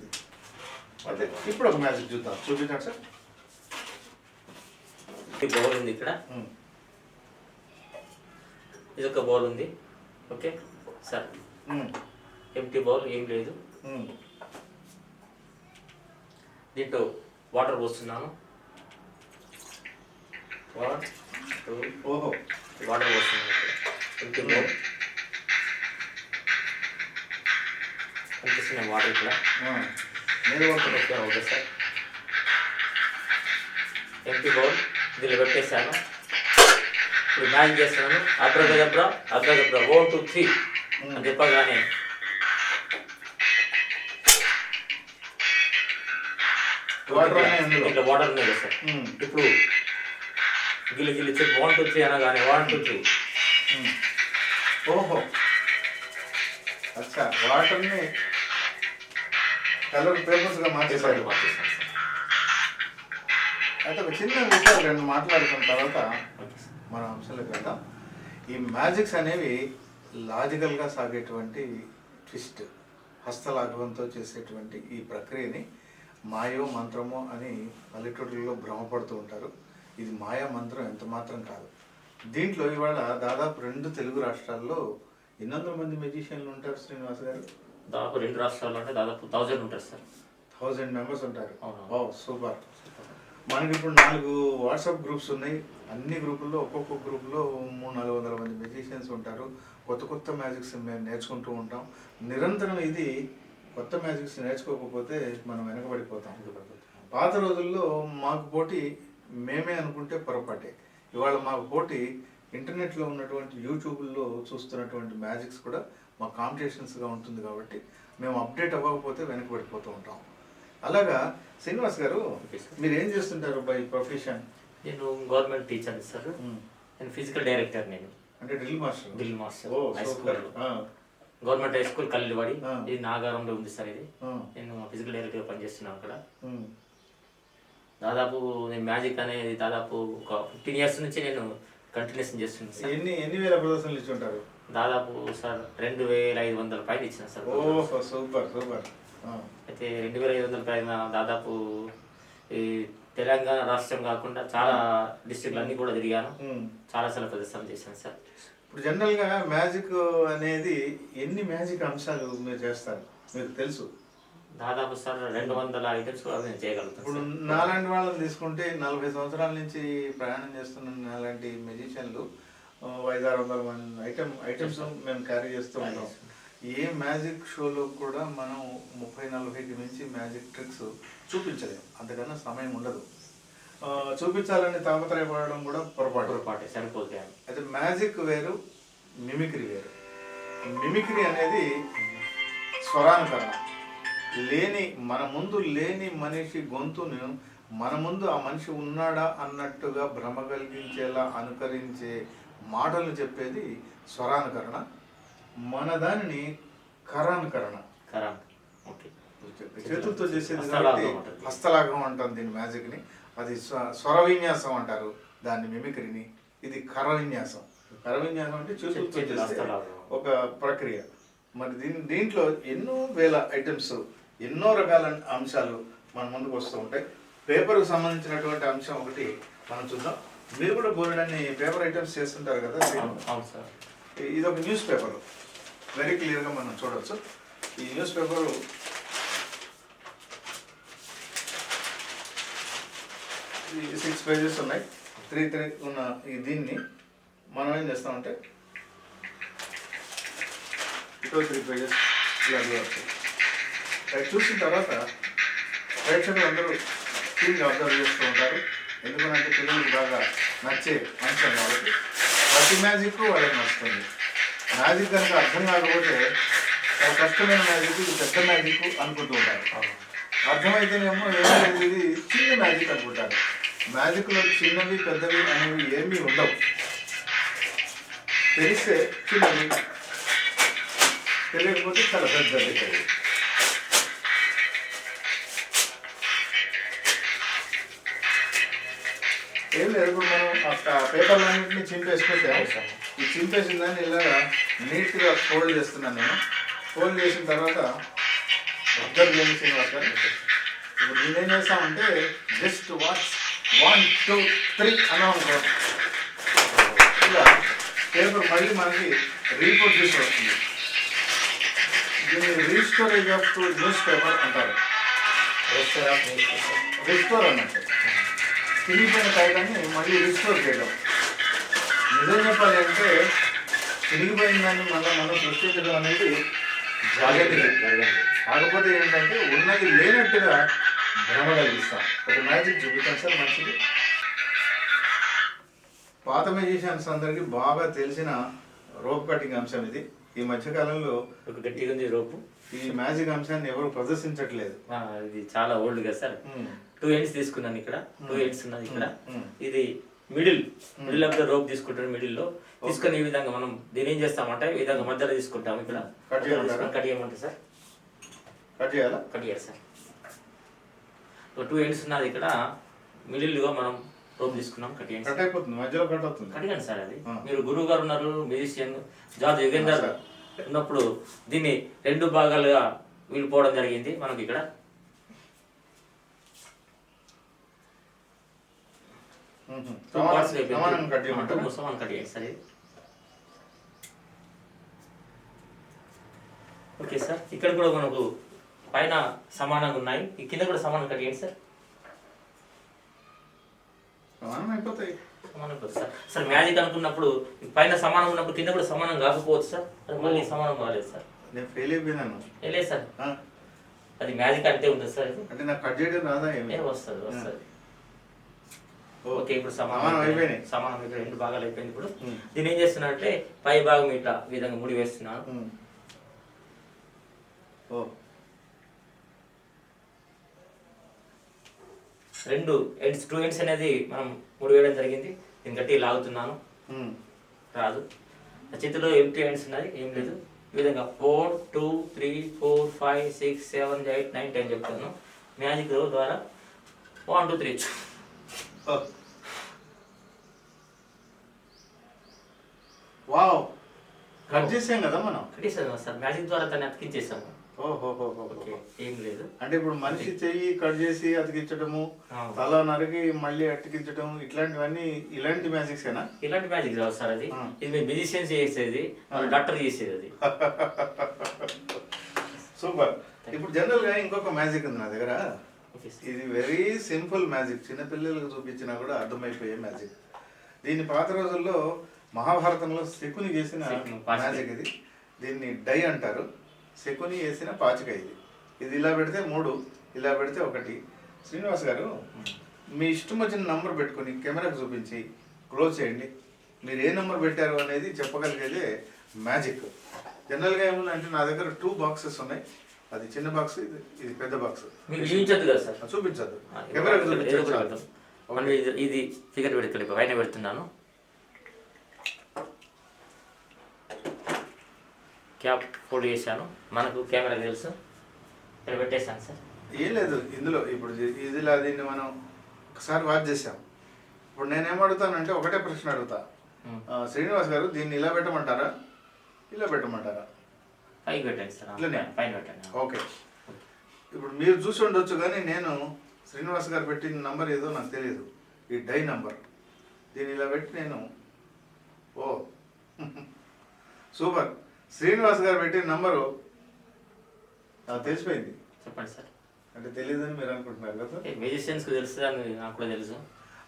అయితే ఇప్పుడు ఒక మ్యాజిక్ చూద్దాం, చూపించండి సార్. బౌల్ ఉంది ఇక్కడ, ఇది ఒక బౌల్ ఉంది. ఓకే సార్, ఎంటీ బౌల్, ఏం లేదు. దీంట్లో వాటర్ పోస్తున్నాను. 1 2 ఓహో, వాటర్ పోస్తున్నాను. ఎంటీ బౌల్ కనిపిస్తున్నాయి వాటర్ ఇక్కడ. ఓకే సార్, ఎంటీ బౌల్ దీనిలో పెట్టేశాను. ఇప్పుడు మ్యాజిక్ చేస్తున్నాను. అబ్రగదబ్రా 1 2 3 అని చెప్పగానే ఇట్లా వాటర్ ఉన్నాయి కదా సార్. ఇప్పుడు గిల్లి చెప్పి 1 2 3 అనగానే 1 2 3. ఓహో, అచ్చా, వాటర్ని కలర్ పేపర్స్గా మార్చేసారు. అయితే ఒక చిన్న విషయాలు రెండు మాట్లాడుకున్న తర్వాత మన అంశాలకు వెళ్దాం. ఈ మ్యాజిక్స్ అనేవి లాజికల్గా సాగేటువంటి ట్విస్ట్, హస్తలాఘవంతో చేసేటువంటి ఈ ప్రక్రియని మాయో మంత్రమో అని పల్లెటూళ్ళలో భ్రమపడుతూ ఉంటారు. ఇది మాయా మంత్రం ఎంత మాత్రం కాదు. దీంట్లో ఇవాళ దాదాపు 2 తెలుగు రాష్ట్రాల్లో ఎన్ని వందల మంది మెజిషియన్లు ఉంటారు శ్రీనివాస్ గారు? దాదాపు 2 రాష్ట్రాల్లో అంటే దాదాపు 1000 ఉంటారు సార్. 1000 మెంబర్స్ ఉంటారు. ఓ సూపర్. మనకి ఇప్పుడు 4 వాట్సాప్ గ్రూప్స్ ఉన్నాయి. అన్ని గ్రూపుల్లో ఒక్కొక్క గ్రూప్లో 300-400 మంది మెజిషియన్స్ ఉంటారు. కొత్త మ్యాజిక్స్ మేము నేర్చుకుంటూ ఉంటాం. నిరంతరం ఇది కొత్త మ్యాజిక్స్ నేర్చుకోకపోతే మనం వెనకబడిపోతాం. పాత రోజుల్లో మాకు పోటీ మేమే అనుకుంటే పొరపాటే. ఇవాళ మాకు పోటీ ఇంటర్నెట్లో ఉన్నటువంటి యూట్యూబ్లో చూస్తున్నటువంటి మ్యాజిక్స్ కూడా మా కాంపిటీషన్స్గా ఉంటుంది. కాబట్టి మేము అప్డేట్ అవ్వకపోతే వెనకబడిపోతూ ఉంటాం. అలాగా శ్రీనివాస్ గారు, మీరు ఏం చేస్తుంటారు బై ప్రొఫెషన్? నేను గవర్నమెంట్ టీచర్ సార్. నేను ఫిజికల్ డైరెక్టర్. నేను అంటే drill master. High school, government high school Kallivadi, ఇది నాగారంలో ఉంది సార్. ఇది నేను ఫిజికల్ డైరెక్టర్ పనిచేస్తున్నాను అక్కడ. దాదాపు నేను మ్యాజిక్ అనేది దాదాపు ఒక 15 years నుంచి నేను కంటిన్యూషన్ చేస్తున్నాను సార్. ఎన్ని వేల ప్రదర్శనలు ఇచ్చి ఉంటారు? దాదాపు సార్ 2500 పైన ఇచ్చిన సార్. ఓహో, సూపర్ సూపర్. అయితే 2500 పైన దాదాపు ఈ తెలంగాణ రాష్ట్రం కాకుండా చాలా డిస్ట్రిక్ట్లు అన్ని కూడా తిరిగాను. చాలా సార్లు ప్రదర్శన చేశాను సార్. ఇప్పుడు జనరల్గా మ్యాజిక్ అనేది ఎన్ని మ్యాజిక్ అంశాలు మీరు చేస్తారు మీకు తెలుసు? దాదాపు సార్ 200 ఐటమ్స్ కూడా నేను చేయగలుగుతాను. ఇప్పుడు నాలాంటి వాళ్ళని తీసుకుంటే 40 సంవత్సరాల నుంచి ప్రయాణం చేస్తున్న నాలాంటి మెజిషియన్లు 500-600 మంది ఐటమ్స్ మేము క్యారీ చేస్తూ ఉంటాం. ఏ మ్యాజిక్ షోలో కూడా మనం 30-40కి మించి మ్యాజిక్ ట్రిక్స్ చూపించలేము. అంతకన్నా సమయం ఉండదు. చూపించాలని తాపత్రయపడడం కూడా పొరపాటే, సరిపోతే. అయితే మ్యాజిక్ వేరు, మిమిక్రీ వేరు. మిమిక్రీ అనేది స్వరానుకరణ. మన ముందు లేని మనిషి గొంతును మన ముందు ఆ మనిషి ఉన్నాడా అన్నట్టుగా భ్రమ కలిగించేలా అనుకరించే మాటలు చెప్పేది స్వరానుకరణ. మన దానిని కరానుకరణ, చేతులతో చేసేది కాబట్టి హస్తలాఘవం అంటాం దీని మ్యాజిక్ని. అది స్వర విన్యాసం అంటారు దాన్ని, మిమిక్రీని. ఇది కర విన్యాసం. కర విన్యాసం అంటే చేతులతో చేసే ఒక ప్రక్రియ. మరి దీంట్లో ఎన్నో వేల ఐటమ్స్, ఎన్నో రకాల అంశాలు మన ముందుకు వస్తూ ఉంటాయి. పేపర్కు సంబంధించినటువంటి అంశం ఒకటి మనం చూద్దాం. మీరు కూడా బోలెడన్ని పేపర్ ఐటమ్స్ చేస్తుంటారు కదా? అవును సార్. ఇది ఒక న్యూస్ పేపర్, వెరీ క్లియర్గా మనం చూడవచ్చు. ఈ న్యూస్ పేపరు 6 pages ఉన్నాయి. 3 ఉన్న దీన్ని మనం ఏం చేస్తామంటే 3 pages ఇలా వస్తాయి. అది చూసిన తర్వాత ప్రేక్షకులు అందరూ క్లీన్గా అబ్జర్వ్ చేస్తూ ఉంటారు. ఎందుకంటే పిల్లలకు బాగా నచ్చే అంశం కాబట్టి ప్రతి మ్యాజిక్ వాళ్ళకి నచ్చుతుంది. మ్యాజిక్ కనుక అర్థం కాకపోతే చాలా కష్టమైన మ్యాజిక్, ఇది పెద్ద మ్యాజిక్ అనుకుంటూ ఉంటారు. అర్థమైతేనేమో ఏమీ ఇది చిన్న మ్యాజిక్ అనుకుంటారు. మ్యాజిక్లో చిన్నవి పెద్దవి అనేవి ఏమీ ఉండవు. తెలిస్తే చిన్నది, తెలియకపోతే చాలా పెద్దది. ఏం లేదు, ఇప్పుడు మనం పేపర్లన్నింటినీ చింపేసుకుంటే ఈ చింపేసిన దాన్ని ఇలా నీట్గా ఫోల్డ్ చేస్తున్నాను నేను. ఫోల్డ్ చేసిన తర్వాత అబ్జర్వ్ చేయండి శ్రీనివాస్ గారు. ఇప్పుడు నేనేం చేస్తామంటే జస్ట్ వాచ్ 1 2 3 అన్నాం అనుకో, ఇలా పేపర్ మళ్ళీ మనకి రీప్రొడ్యూస్ వస్తుంది. దీన్ని రీస్టోరేజ్ ఆఫ్ న్యూస్ పేపర్ అంటారు. రిస్టోర్ అన్నట్టు చిరిగిపోయిన కాగితాన్ని మళ్ళీ రిస్టోర్ చేయడం. నిజం చెప్పాలి అంటే చిరిగిపోయిన దాన్ని మనం సృష్టించడం అనేది జాగ్రత్తగా. కాకపోతే ఏంటంటే ఉన్నది లేనట్టుగా భ్రమ కలిగిస్తాం. ఒక మ్యాజిక్ చూపిస్తాం సార్ మంచిది. పాత మ్యూజిషియన్స్ అందరికీ బాగా తెలిసిన రోప్ కటింగ్ అంశం ఇది. ఈ మధ్యకాలంలో ఒక గట్టిగా ఉంది రోపు. ఈ మ్యాజిక్ అంశాన్ని ఎవరు ప్రదర్శించట్లేదు. ఇది చాలా ఓల్డ్ కదా సార్. 2 ఎండ్స్ తీసుకున్నాను ఇక్కడ, 2 ఎండ్స్ ఉన్నది ఇక్కడ. ఇది మిడిల్ ఆఫ్ ద రోప్ తీసుకుంటారు. మిడిల్ లో తీసుకుని ఈ విధంగా మనం దీని ఏం చేస్తామంటే ఈ విధంగా మధ్యలో తీసుకుంటాం. ఇక్కడ కట్ చేయమంటే సార్, కట్ చేయాలా? కట్ చేయాలి సార్. 2 ఎండ్స్ ఉన్నది ఇక్కడ, మిడిల్ గా మనం రోప్ తీసుకున్నాం. కట్ చేయండి, కట్ అయిపోతుంది, మధ్యలో కట్ అవుతుంది. కట్ చేయండి సార్. అది మీరు గురువు గారు ఉన్నారు, మ్యూజిషియన్ జార్జ్ యుగేందర్ ఉన్నప్పుడు దీన్ని 2 భాగాలుగా వీడిపోవడం జరిగింది. మనకి ఇక్కడ సమానం కట్ చేయమంటారు. సమానం కట్ చేయండి సార్. ఇది ఓకే సార్. ఇక్కడ కూడా మనకు పైన సమానంగా ఉన్నాయి, ఈ కింద కూడా సమానం కట్ చేయండి సార్. సమానం అయిపోతాయి. సమానం అయిపోతుంది సార్. సార్ మ్యాజిక్ అనుకున్నప్పుడు పైన సమానం ఉన్నప్పుడు కింద కూడా సమానం కాకపోవచ్చు సార్. అది మళ్ళీ సమానం కాలేదు సార్. నేను ఫెయిల్ అయిపోయినాను. లేదు సార్, అది మ్యాజిక్ అంతే ఉంటుంది సార్. అంటే నాకు కట్ చేయడం రాదా? వస్తుంది వస్తుంది. ఓకే, ఇప్పుడు సమానం అయిపోయినాయి. సమానం అయిపోయి 2 భాగాలు అయిపోయింది. ఇప్పుడు దీన్ని ఏం చేస్తున్నా అంటే పై భాగం ఇట్లా ఈ విధంగా ముడి వేస్తున్నాను. 2 ఎండ్స్ అనేది మనం ముడి వేయడం జరిగింది. దీన్ని గట్టి లాగుతున్నాను, రాదు. చేతిలో ఎంటీ ఎండ్స్ ఉన్నది, ఏం లేదు. ఈ విధంగా 4 2 3 4 5 6 7 8 9 10 చెప్తాను. మ్యాజిక్ ద్వారా 1 2 3 వావ్, కట్ చేసాం కదా మనం. కట్ చేసాం సార్, మ్యాజిక్ ద్వారా దాన్ని అతికించేసాము. ఓకే, ఏం లేదు. అంటే ఇప్పుడు మనిషి చెయ్యి కట్ చేసి అతికించడము, తల నరికి మళ్ళీ అతికించడం, ఇట్లాంటివన్నీ ఇలాంటి మ్యాజిక్స్ ఏనా? ఇలాంటి మ్యాజిక్ రావు సార్. అది ఇది మీ మ్యూజిషియన్స్ చేసేది, డాక్టర్ చేసేది. అది సూపర్. ఇప్పుడు జనరల్ గా ఇంకొక మ్యాజిక్ ఉంది నా దగ్గర. ఇది వెరీ సింపుల్ మ్యాజిక్, చిన్నపిల్లలకు చూపించినా కూడా అర్థమైపోయే మ్యాజిక్. దీన్ని పాత రోజుల్లో మహాభారతంలో శకుని చేసిన మ్యాజిక్ ఇది. దీన్ని డై అంటారు. శకుని వేసిన పాచిక ఇది. ఇది ఇలా పెడితే 3, ఇలా పెడితే 1. శ్రీనివాస్ గారు, మీ ఇష్టం వచ్చిన నంబర్ పెట్టుకుని కెమెరాకు చూపించి క్లోజ్ చేయండి. మీరు ఏ నెంబర్ పెట్టారు అనేది చెప్పగలిగేదే మ్యాజిక్. జనరల్గా ఏముందంటే నా దగ్గర 2 బాక్సెస్ ఉన్నాయి. అది చిన్న బాక్స్, ఇది పెద్ద బాక్స్. చూపించద్దు, కెమెరాకు చూపించదు. ఇది ఫిగర్ పెడతాడు, పైన పెడుతున్నాను. క్యాప్ ఫోల్డ్ చేశాను, మనకు కెమెరా తెలుసు, ఇక్కడ పెట్టేశాను సార్. ఏం లేదు ఇందులో. ఇప్పుడు ఇదిలా దీన్ని మనం ఒకసారి వాచ్ చేసాం. ఇప్పుడు నేనేమడుగుతానంటే ఒకటే ప్రశ్న అడుగుతా, శ్రీనివాస్ గారు దీన్ని ఇలా పెట్టమంటారా, ఇలా పెట్టమంటారా? పైకి పెట్టండి సార్, పైన పెట్టండి. ఓకే, ఇప్పుడు మీరు చూసి ఉండొచ్చు, కానీ నేను శ్రీనివాస్ గారు పెట్టిన నంబర్ ఏదో నాకు తెలియదు. ఈ డై నంబర్ దీన్ని ఇలా పెట్టి నేను సూపర్. శ్రీనివాస్ గారు పెట్టిన నంబరు నాకు తెలిసిపోయింది. చెప్పండి సార్. అంటే తెలియదని మీరు అనుకుంటున్నారు కదా? మ్యూజిషియన్స్కి తెలుసు, నాకు కూడా తెలుసు.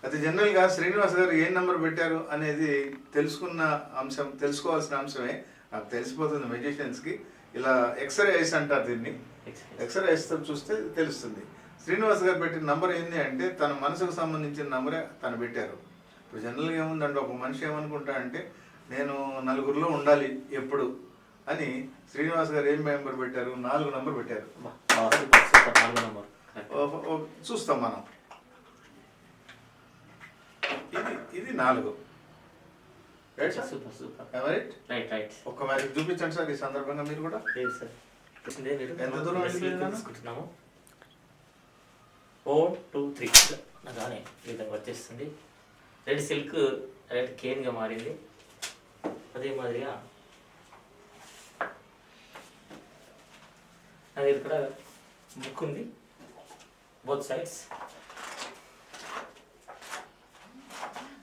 అయితే జనరల్గా శ్రీనివాస్ గారు ఏ నెంబర్ పెట్టారు అనేది తెలుసుకోవాల్సిన అంశమే. నాకు తెలిసిపోతుంది మ్యూజిషియన్స్కి. ఇలా ఎక్స్రే ఐస్ అంటారు దీన్ని. ఎక్స్రే ఐస్తో చూస్తే తెలుస్తుంది. శ్రీనివాస్ గారు పెట్టిన నంబర్ ఏంటి అంటే తన మనసుకు సంబంధించిన నంబరే తను పెట్టారు. ఇప్పుడు జనరల్గా ఏముందంటే ఒక మనిషి ఏమనుకుంటా అంటే నేను నలుగురిలో ఉండాలి ఎప్పుడు అని శ్రీనివాస్ గారు ఏం మెంబర్ పెట్టారు, 4 నంబర్ పెట్టారు. చూస్తాం మనం. ఇది 4. ఒక్క మ్యాజిక్ చూపించండి సార్ ఈ సందర్భంగా మీరు కూడా. ఎంత దూరం తీసుకుంటున్నాము? 4 2 3 నాగానే ఈ విధంగా వచ్చేస్తుంది. రెడ్ సిల్క్ రెడ్ కేన్గా మారింది. అదే మాదిరిగా అది ఇక్కడ బుక్ ఉంది, both sides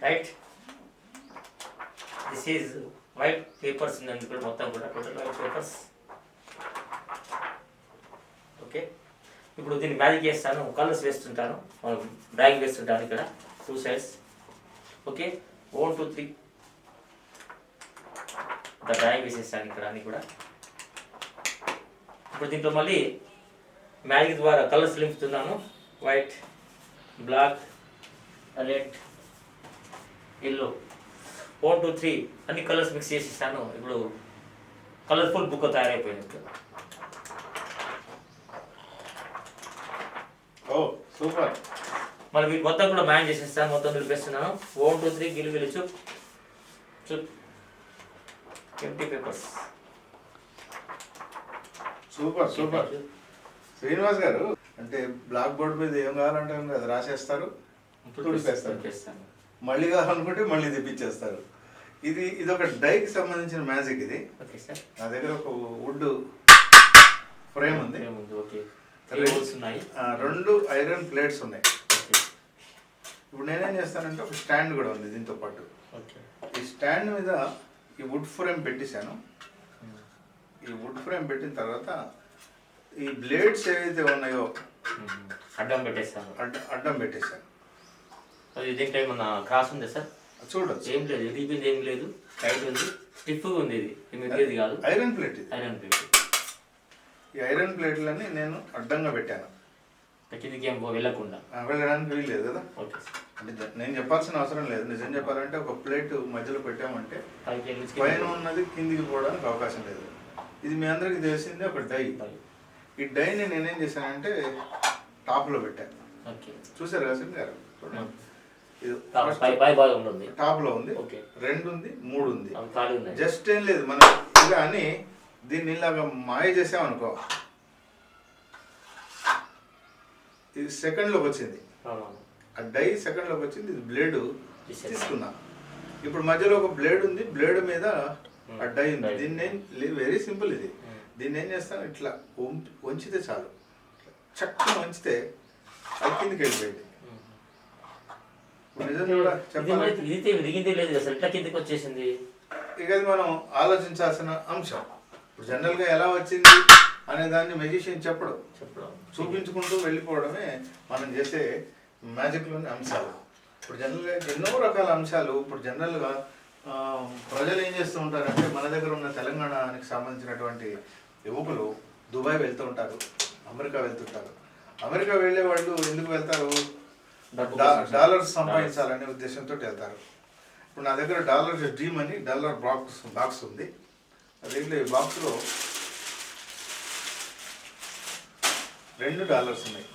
right. This is white papers ఉంది కూడా, మొత్తం కూడా టోటల్ వైట్ పేపర్స్. ఓకే, ఇప్పుడు దీన్ని మ్యాజిక్ చేస్తాను, కలర్స్ వేస్తుంటాను, డ్రాయింగ్ వేస్తుంటాను ఇక్కడ 2 సైడ్స్. ఓకే, 1 2 3 డ్రాయింగ్ వేసేస్తాను ఇక్కడ అన్ని కూడా. ఇప్పుడు దీంట్లో మళ్ళీ మ్యాజిక్ ద్వారా కలర్స్ నింపుతున్నాను. వైట్, బ్లాక్, రెడ్, ఎల్లో, 1 2 3 అన్ని కలర్స్ మిక్స్ చేసేస్తాను. ఇప్పుడు కలర్ఫుల్ బుక్ తయారైపోయింది. ఓ సూపర్. మళ్ళీ వీటి మొత్తం కూడా మ్యాన్ చేసేస్తాను, మొత్తం నిలిపేస్తున్నాను. 1 2 3 గిలి చూప్ చూప్ empty papers. Super super. Srinivas garu అంటే బ్లాక్ బోర్డ్ మీద ఏం కావాలంటే అది రాసేస్తారు, తుడిపేస్తారు, మళ్ళీ కావాలనుకుంటే మళ్ళీ తెప్పించేస్తారు. ఇది ఒక డైకి సంబంధించిన మ్యాజిక్. ఇది నా దగ్గర ఒక వుడ్ ఫ్రేమ్ ఉంది, 2 ఐరన్ ప్లేట్స్ ఉన్నాయి. ఇప్పుడు నేనేం చేస్తానంటే ఒక స్టాండ్ కూడా ఉంది దీంతో పాటు. ఈ స్టాండ్ మీద ఈ వుడ్ ఫ్రేమ్ పెట్టేశాను. ఈ వుడ్ ఫ్రేమ్ పెట్టిన తర్వాత ఈ బ్లేడ్స్ ఏవైతే ఉన్నాయో అడ్డం పెట్టేస్తాను. అడ్డం పెట్టేశాను. దీంట్లో ఏమన్నా క్రాస్ ఉంది సార్? చూడొచ్చు. ఏం లేదు, ఇరిగిపోయింది ఏం లేదు, టైట్ ఉంది, స్టిఫ్గా ఉంది. ఇది కాదు, ఐరన్ ప్లేట్. Iron plate. ఈ ఐరన్ ప్లేట్లన్నీ నేను అడ్డంగా పెట్టాను, కిందికి ఏం వెళ్ళకుండా. వెళ్ళడానికి వీల్లేదు కదా. Okay sir. అంటే నేను చెప్పాల్సిన అవసరం లేదు. నిజం చెప్పాలంటే ఒక ప్లేట్ మధ్యలో పెట్టామంటే పైన ఉన్నది కిందికి పోవడానికి అవకాశం లేదు. ఇది మీ అందరికీ తెలిసిందే ఒక డై. ఈ డైని నేనేం చేశానంటే టాప్లో పెట్టాను. చూసారు కదా సార్ గారు? టాప్లో ఉంది, 2 ఉంది, 3 ఉంది. జస్ట్ ఏం లేదు, మనం ఇలా అని దీన్ని ఇలాగా మాయ చేసామనుకో, ఇది సెకండ్లోకి వచ్చింది. ఆ డై సెకండ్లోకి వచ్చింది. ఇది బ్లేడ్ తీసుకున్నా. ఇప్పుడు మధ్యలో ఒక బ్లేడ్ ఉంది, బ్లేడ్ మీద ఆ డై ఉంది. దీన్ని వెరీ సింపుల్. దీన్ని ఏం చేస్తాను, ఇట్లా వంచితే చాలు, చక్కగా వంచితే అది కిందికి వెళ్ళిపోయింది. నిజంగా చెప్పాలంటే ఇక అది మనం ఆలోచించాల్సిన అంశం. ఇప్పుడు జనరల్గా ఎలా వచ్చింది అనే దాన్ని మెజిషియన్ చెప్పడం, చూపించుకుంటూ వెళ్ళిపోవడమే మనం చేసే మ్యాజిక్లోని అంశాలు. ఇప్పుడు జనరల్గా ఎన్నో రకాల అంశాలు. ఇప్పుడు జనరల్గా ప్రజలు ఏం చేస్తూ ఉంటారంటే, మన దగ్గర ఉన్న తెలంగాణకి సంబంధించినటువంటి యువకులు దుబాయ్ వెళ్తూ ఉంటారు, అమెరికా వెళ్తుంటారు. అమెరికా వెళ్ళే వాళ్ళు ఎందుకు వెళ్తారు? డాలర్స్ సంపాదించాలనే ఉద్దేశంతో వెళ్తారు. ఇప్పుడు నా దగ్గర డాలర్ డ్రీమ్ అని డాలర్ బాక్స్ ఉంది. దీంట్లో ఈ బాక్స్లో $2 ఉన్నాయి,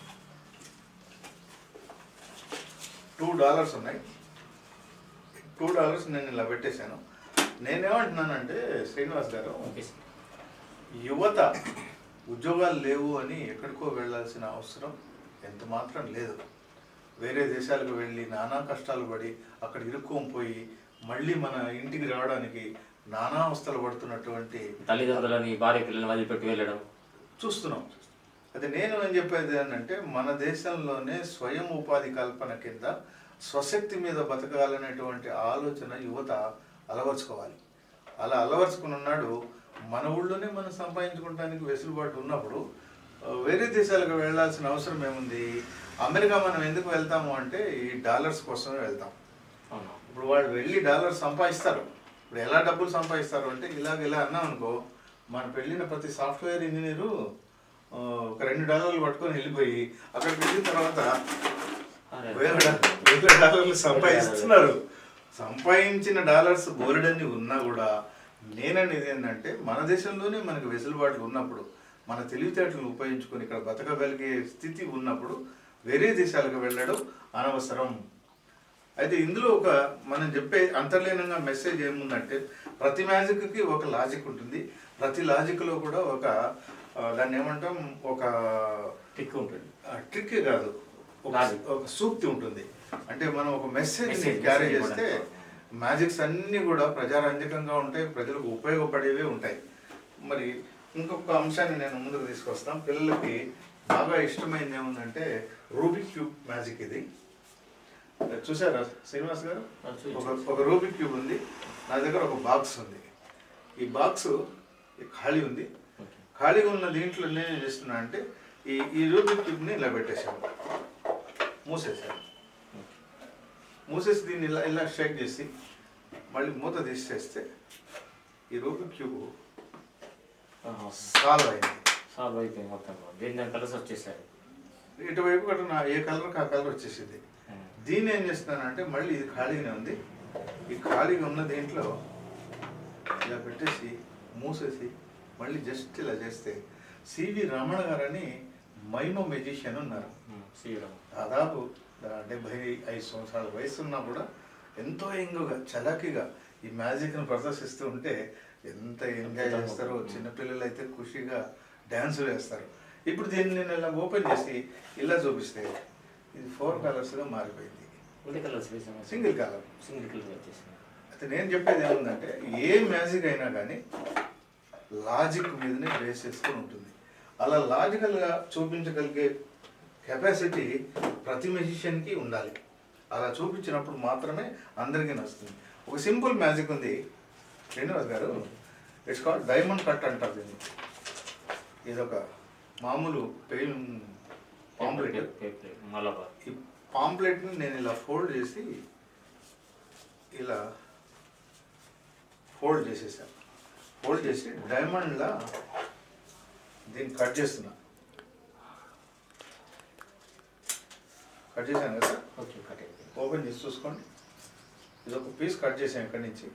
$2 ఉన్నాయి. $2 నేను ఇలా పెట్టేశాను. నేనేమంటున్నానంటే శ్రీనివాస్ గారు, యువత ఉద్యోగాలు లేవు అని ఎక్కడికో వెళ్ళాల్సిన అవసరం ఎంత మాత్రం లేదు. వేరే దేశాలకు వెళ్ళి నానా కష్టాలు పడి అక్కడ ఇరుక్కోపోయి మళ్ళీ మన ఇంటికి రావడానికి నానా అవస్థలు పడుతున్నటువంటి తల్లిదండ్రులని, భార్య పిల్లల్ని వదిలిపెట్టి వెళ్ళడం చూస్తున్నాం. అది నేను ఏం చెప్పేది ఏంటంటే, మన దేశంలోనే స్వయం ఉపాధి కల్పన కింద స్వశక్తి మీద బతకాలనేటువంటి ఆలోచన యువత అలవర్చుకోవాలి. అలా అలవర్చుకుని ఉన్నాడు. మన ఊళ్ళోనే మనం సంపాదించుకోవడానికి వెసులుబాటు ఉన్నప్పుడు వేరే దేశాలకు వెళ్ళాల్సిన అవసరం ఏముంది? అమెరికా మనం ఎందుకు వెళ్తాము అంటే ఈ డాలర్స్ కోసమే వెళ్తాం. ఇప్పుడు వాళ్ళు వెళ్ళి డాలర్స్ సంపాదిస్తారు. ఇప్పుడు ఎలా డబ్బులు సంపాదిస్తారు అంటే, ఇలా అన్నాం అనుకో, మనకు వెళ్ళిన ప్రతి సాఫ్ట్వేర్ ఇంజనీరు ఒక $2 పట్టుకొని వెళ్ళిపోయి అక్కడికి వెళ్ళిన తర్వాత $1,000 సంపాదిస్తున్నారు. సంపాదించిన డాలర్స్ బోలెడన్ని ఉన్నా కూడా నేననేది ఏంటంటే మన దేశంలోనే మనకు వెసులుబాట్లు ఉన్నప్పుడు మన తెలివితేటలను ఉపయోగించుకొని ఇక్కడ బతకగలిగే స్థితి ఉన్నప్పుడు వేరే దేశాలకు వెళ్ళడం అనవసరం. అయితే ఇందులో ఒక మనం చెప్పే అంతర్లీనంగా మెసేజ్ ఏముందంటే ప్రతి మ్యాజిక్కి ఒక లాజిక్ ఉంటుంది. ప్రతి లాజిక్లో కూడా ఒక దాన్ని ఏమంటాం, ఒక ట్రిక్ ఉంటుంది. ట్రిక్ కాదు, ఒక సూక్తి ఉంటుంది. అంటే మనం ఒక మెసేజ్ క్యారీ చేస్తే మ్యాజిక్స్ అన్నీ కూడా ప్రజారంజకంగా ఉంటాయి, ప్రజలకు ఉపయోగపడేవే ఉంటాయి. మరి ఇంకొక అంశాన్ని నేను ముందుకు తీసుకొస్తాం. పిల్లలకి బాగా ఇష్టమైనది ఏముందంటే రూబిక్ క్యూబ్ మ్యాజిక్. ఇది చూసారా శ్రీనివాస్ గారు? ఒక రూబిక్ క్యూబ్ ఉంది నా దగ్గర, ఒక బాక్స్ ఉంది. ఈ బాక్స్ ఖాళీ ఉంది. ఖాళీగా ఉన్న దీంట్లో నేనేం చేస్తున్నా అంటే ఈ రూబిక్ క్యూబ్ని ఇలా పెట్టేశాను, మూసేసాను. మూసేసి దీన్ని ఇలా ఇలా షేక్ చేసి మళ్ళీ మూత తీసేస్తే ఈ రూబిక్ క్యూబ్ సాల్వ్ అయింది. సాల్వ్ అయిపోయింది మొత్తం. దీని కలర్స్ వచ్చేసాయి. ఇటువైపు కూడా ఏ కలర్కి ఆ కలర్ వచ్చేసింది. దీన్ని ఏం చేస్తున్నానంటే మళ్ళీ ఇది ఖాళీగానే ఉంది. ఈ ఖాళీగా ఉన్న దీంట్లో ఇలా పెట్టేసి మూసేసి మళ్ళీ జస్ట్ ఇలా చేస్తే సివి రమణ గారని మైమో మెజిషియన్ ఉన్నారు. దాదాపు 75 సంవత్సరాల వయసు ఉన్నా కూడా ఎంతో యంగ్గా చలాకీగా ఈ మ్యాజిక్ను ప్రదర్శిస్తూ ఉంటే ఎంత ఎంజాయ్ చేస్తారో. చిన్నపిల్లలు అయితే ఖుషిగా డ్యాన్సులు వేస్తారు. ఇప్పుడు దీన్ని నేను ఇలా ఓపెన్ చేసి ఇలా చూపిస్తే ఇది 4 కలర్స్గా మారిపోయింది. సింగిల్ కలర్ వచ్చేసింది. అయితే నేను చెప్పేది ఏముందంటే ఏ మ్యాజిక్ అయినా కానీ లాజిక్ మీదనే బేస్ చేసుకొని ఉంటుంది. అలా లాజికల్గా చూపించగలిగే కెపాసిటీ ప్రతి మెజిషియన్కి ఉండాలి. అలా చూపించినప్పుడు మాత్రమే అందరికీ నచ్చుతుంది. ఒక సింపుల్ మ్యాజిక్ ఉంది శ్రీనివాస్ గారు, ఇట్స్ కాల్డ్ డైమండ్ కట్ అంటారు దీన్ని. ఇదొక మామూలు పాంప్లెట్. ఈ పాంప్లెట్ని నేను ఇలా ఫోల్డ్ చేసి ఇలా ఫోల్డ్ చేసేసాను. ఫోల్డ్ చేసి డైమండ్లా దీన్ని కట్ చేస్తున్నా. కట్ చేశాను కదా, ఓపెన్ చేసి చూసుకోండి. ఇది ఒక పీస్ కట్ చేసాను ఇక్కడి నుంచి.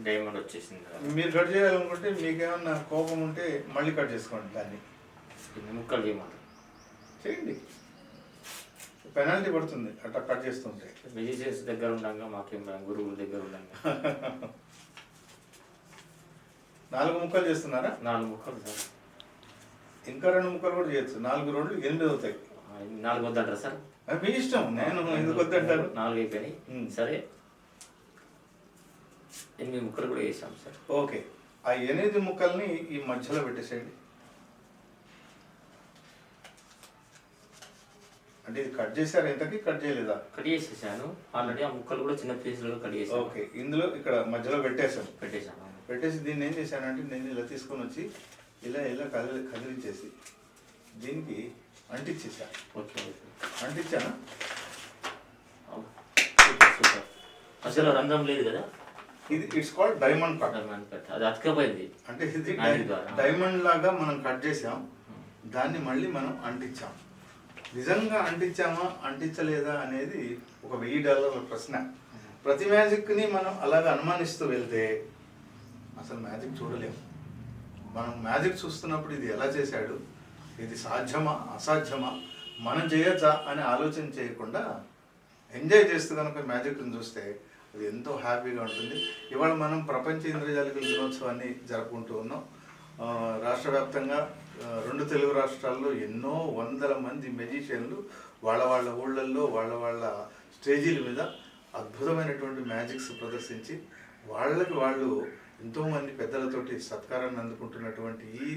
డైమండ్ వచ్చేసింది. మీరు కట్ చేయాలనుకుంటే మీకేమన్నా కోపం ఉంటే మళ్ళీ కట్ చేసుకోండి, దాన్ని ముక్కలు చేయమంటారు చేయండి. పెనాల్టీ పడుతుంది అట్లా కట్ చేస్తుంటే. మెజిషియన్స్ దగ్గర ఉండగా మాకేం గురువుల దగ్గర ఉండగా 4 ముక్కలు చేస్తున్నారా? 4 ముక్కలు సార్. ఇంకా 2 ముక్కలు కూడా చేయొచ్చు. 4 2 8 అవుతాయి. 4 వద్దంటారా సార్? మీ ఇష్టం, నేను ఎందుకు వద్దంటారు. 4 అయిపోయినాయి. సరే 8 ముక్కలు కూడా వేసాం సార్. ఓకే, ఆ 8 ముక్కల్ని ఈ మధ్యలో పెట్టేసేయండి. అంటే ఇది కట్ చేశారు, ఇంతకీ కట్ చేయలేదా? కట్ చేసేసాను ఆల్రెడీ. ఆ ముక్కలు కూడా చిన్న పీసులుగా కట్ చేసాను. ఓకే, ఇందులో ఇక్కడ మధ్యలో పెట్టేసాను. పెట్టేసాను. పెట్టేసి దీన్ని ఏం చేశానంటే నేను ఇలా తీసుకొని వచ్చి ఇలా ఇలా కదిలించేసి దీనికి అంటించేసాను. ఓకే అంటించానా? సూపర్. అసలు రంధ్రం లేదు కదా. ఇది ఇట్స్ కాల్డ్ డైమండ్ కట్. అది అతకపోయింది. అంటే ఇది డైమండ్ లాగా మనం కట్ చేసాం, దాన్ని మళ్ళీ మనం అంటించాం. నిజంగా అంటించామా అంటించలేదా అనేది ఒక $1000 ప్రశ్న. ప్రతి మ్యాజిక్ని మనం అలాగ అనుమానిస్తూ వెళ్తే అసలు మ్యాజిక్ చూడలేము. మనం మ్యాజిక్ చూస్తున్నప్పుడు ఇది ఎలా చేశాడు, ఇది సాధ్యమా అసాధ్యమా, మనం చేయొచ్చా అని ఆలోచన చేయకుండా ఎంజాయ్ చేస్తూ కనుక మ్యాజిక్ని చూస్తే అది ఎంతో హ్యాపీగా ఉంటుంది. ఇవాళ మనం ప్రపంచ ఇంద్రజాలికల దినోత్సవాన్ని జరుపుకుంటూ ఉన్నాం. రాష్ట్ర వ్యాప్తంగా 2 తెలుగు రాష్ట్రాల్లో ఎన్నో వందల మంది మెజిషియన్లు వాళ్ళ ఊళ్ళల్లో వాళ్ళ స్టేజీల మీద అద్భుతమైనటువంటి మ్యాజిక్స్ ప్రదర్శించి వాళ్ళు ఎంతోమంది పెద్దలతోటి సత్కారాన్ని అందుకుంటున్నటువంటి ఈ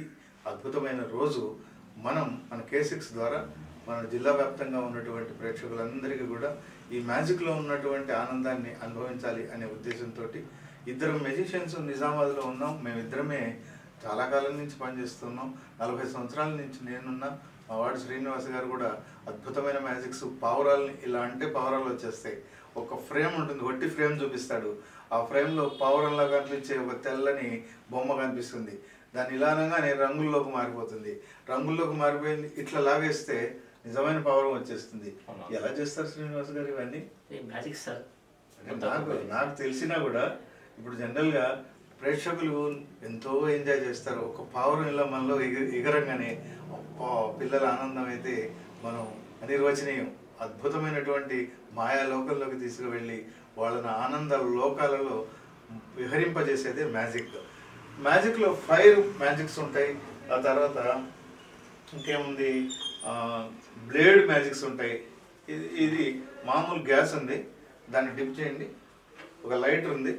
అద్భుతమైన రోజు మన K6 ద్వారా మన జిల్లా వ్యాప్తంగా ఉన్నటువంటి ప్రేక్షకులందరికీ కూడా ఈ మ్యాజిక్లో ఉన్నటువంటి ఆనందాన్ని అనుభవించాలి అనే ఉద్దేశంతో 2 మెజిషియన్స్ నిజామాబాద్లో ఉన్నాం. మేమిద్దరమే చాలా కాలం నుంచి పనిచేస్తున్నాం. 40 సంవత్సరాల నుంచి నేనున్నా. మా వాడు శ్రీనివాస్ గారు కూడా అద్భుతమైన మ్యాజిక్స్, పావురాలని ఇలా అంటే పావురాలు వచ్చేస్తాయి. ఒక ఫ్రేమ్ ఉంటుంది, వట్టి ఫ్రేమ్ చూపిస్తాడు. ఆ ఫ్రేమ్లో పావురంలా కనిపించే ఒక తెల్లని బొమ్మ కనిపిస్తుంది. దాన్ని ఇలా అనగానే రంగుల్లోకి మారిపోతుంది. రంగుల్లోకి మారిపోయింది ఇట్లా లాగేస్తే నిజమైన పావురం వచ్చేస్తుంది. ఎలా చేస్తారు శ్రీనివాస్ గారు ఇవన్నీ? Magic sir. నాకు తెలిసినా కూడా ఇప్పుడు జనరల్గా ప్రేక్షకులు ఎంతో ఎంజాయ్ చేస్తారు. ఒక పావురం ఇలా మనలో ఎగరంగానే పిల్లల ఆనందం అయితే మనం అనిర్వచనీయం. అద్భుతమైనటువంటి మాయా లోకంలోకి తీసుకువెళ్ళి వాళ్ళని ఆనంద లోకాలలో విహరింపజేసేదే మ్యాజిక్. మ్యాజిక్లో 5 మ్యాజిక్స్ ఉంటాయి. ఆ తర్వాత ఇంకేముంది, బ్లేడ్ మ్యాజిక్స్ ఉంటాయి. ఇది మామూలు గ్యాస్ ఉంది, దాన్ని డిప్ చేయండి. ఒక లైటర్ ఉంది,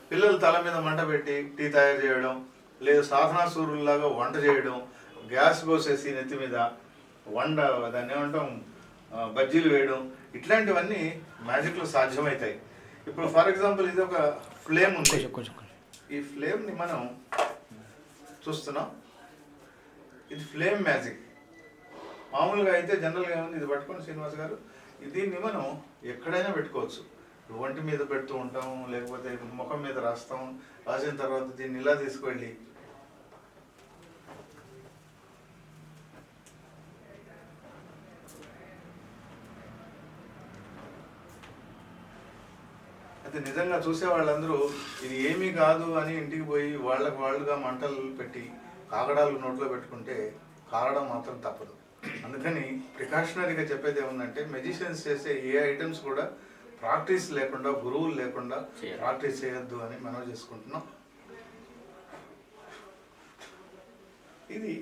పిల్లల తల మీద మంట పెట్టి టీ తయారు చేయడం, లేదు సాధనా సూర్యుల్లాగా వంట చేయడం, గ్యాస్ పోసేసి నెత్తి మీద దాన్ని ఏమంటాం బజ్జీలు వేయడం, ఇట్లాంటివన్నీ మ్యాజిక్లో సాధ్యమవుతాయి. ఇప్పుడు ఫర్ ఎగ్జాంపుల్ ఇది ఒక ఫ్లేమ్ ఉంది. ఈ ఫ్లేమ్ని మనం చూస్తున్నాం, ఇది ఫ్లేమ్ మ్యాజిక్. మామూలుగా అయితే జనరల్గా ఏముంది, ఇది పట్టుకొని శ్రీనివాస్ గారు దీన్ని మనం ఎక్కడైనా పెట్టుకోవచ్చు. ఒంటి మీద పెడుతూ ఉంటాం, లేకపోతే ముఖం మీద రాస్తాం. రాసిన తర్వాత దీన్ని ఇలా తీసుకువెళ్ళి అయితే నిజంగా చూసే వాళ్ళందరూ ఇది ఏమీ కాదు అని ఇంటికి పోయి వాళ్ళుగా మంటలు పెట్టి కాగడాలు నోట్లో పెట్టుకుంటే కారడం మాత్రం తప్పదు. అందుకని ప్రికాషనరీగా చెప్పేది ఏముందంటే, మెజిషియన్స్ చేసే ఏ ఐటమ్స్ కూడా ప్రాక్టీస్ లేకుండా, గురువులు లేకుండా ప్రాక్టీస్ చేయొద్దు అని మనం చేసుకుంటున్నాం. ఇది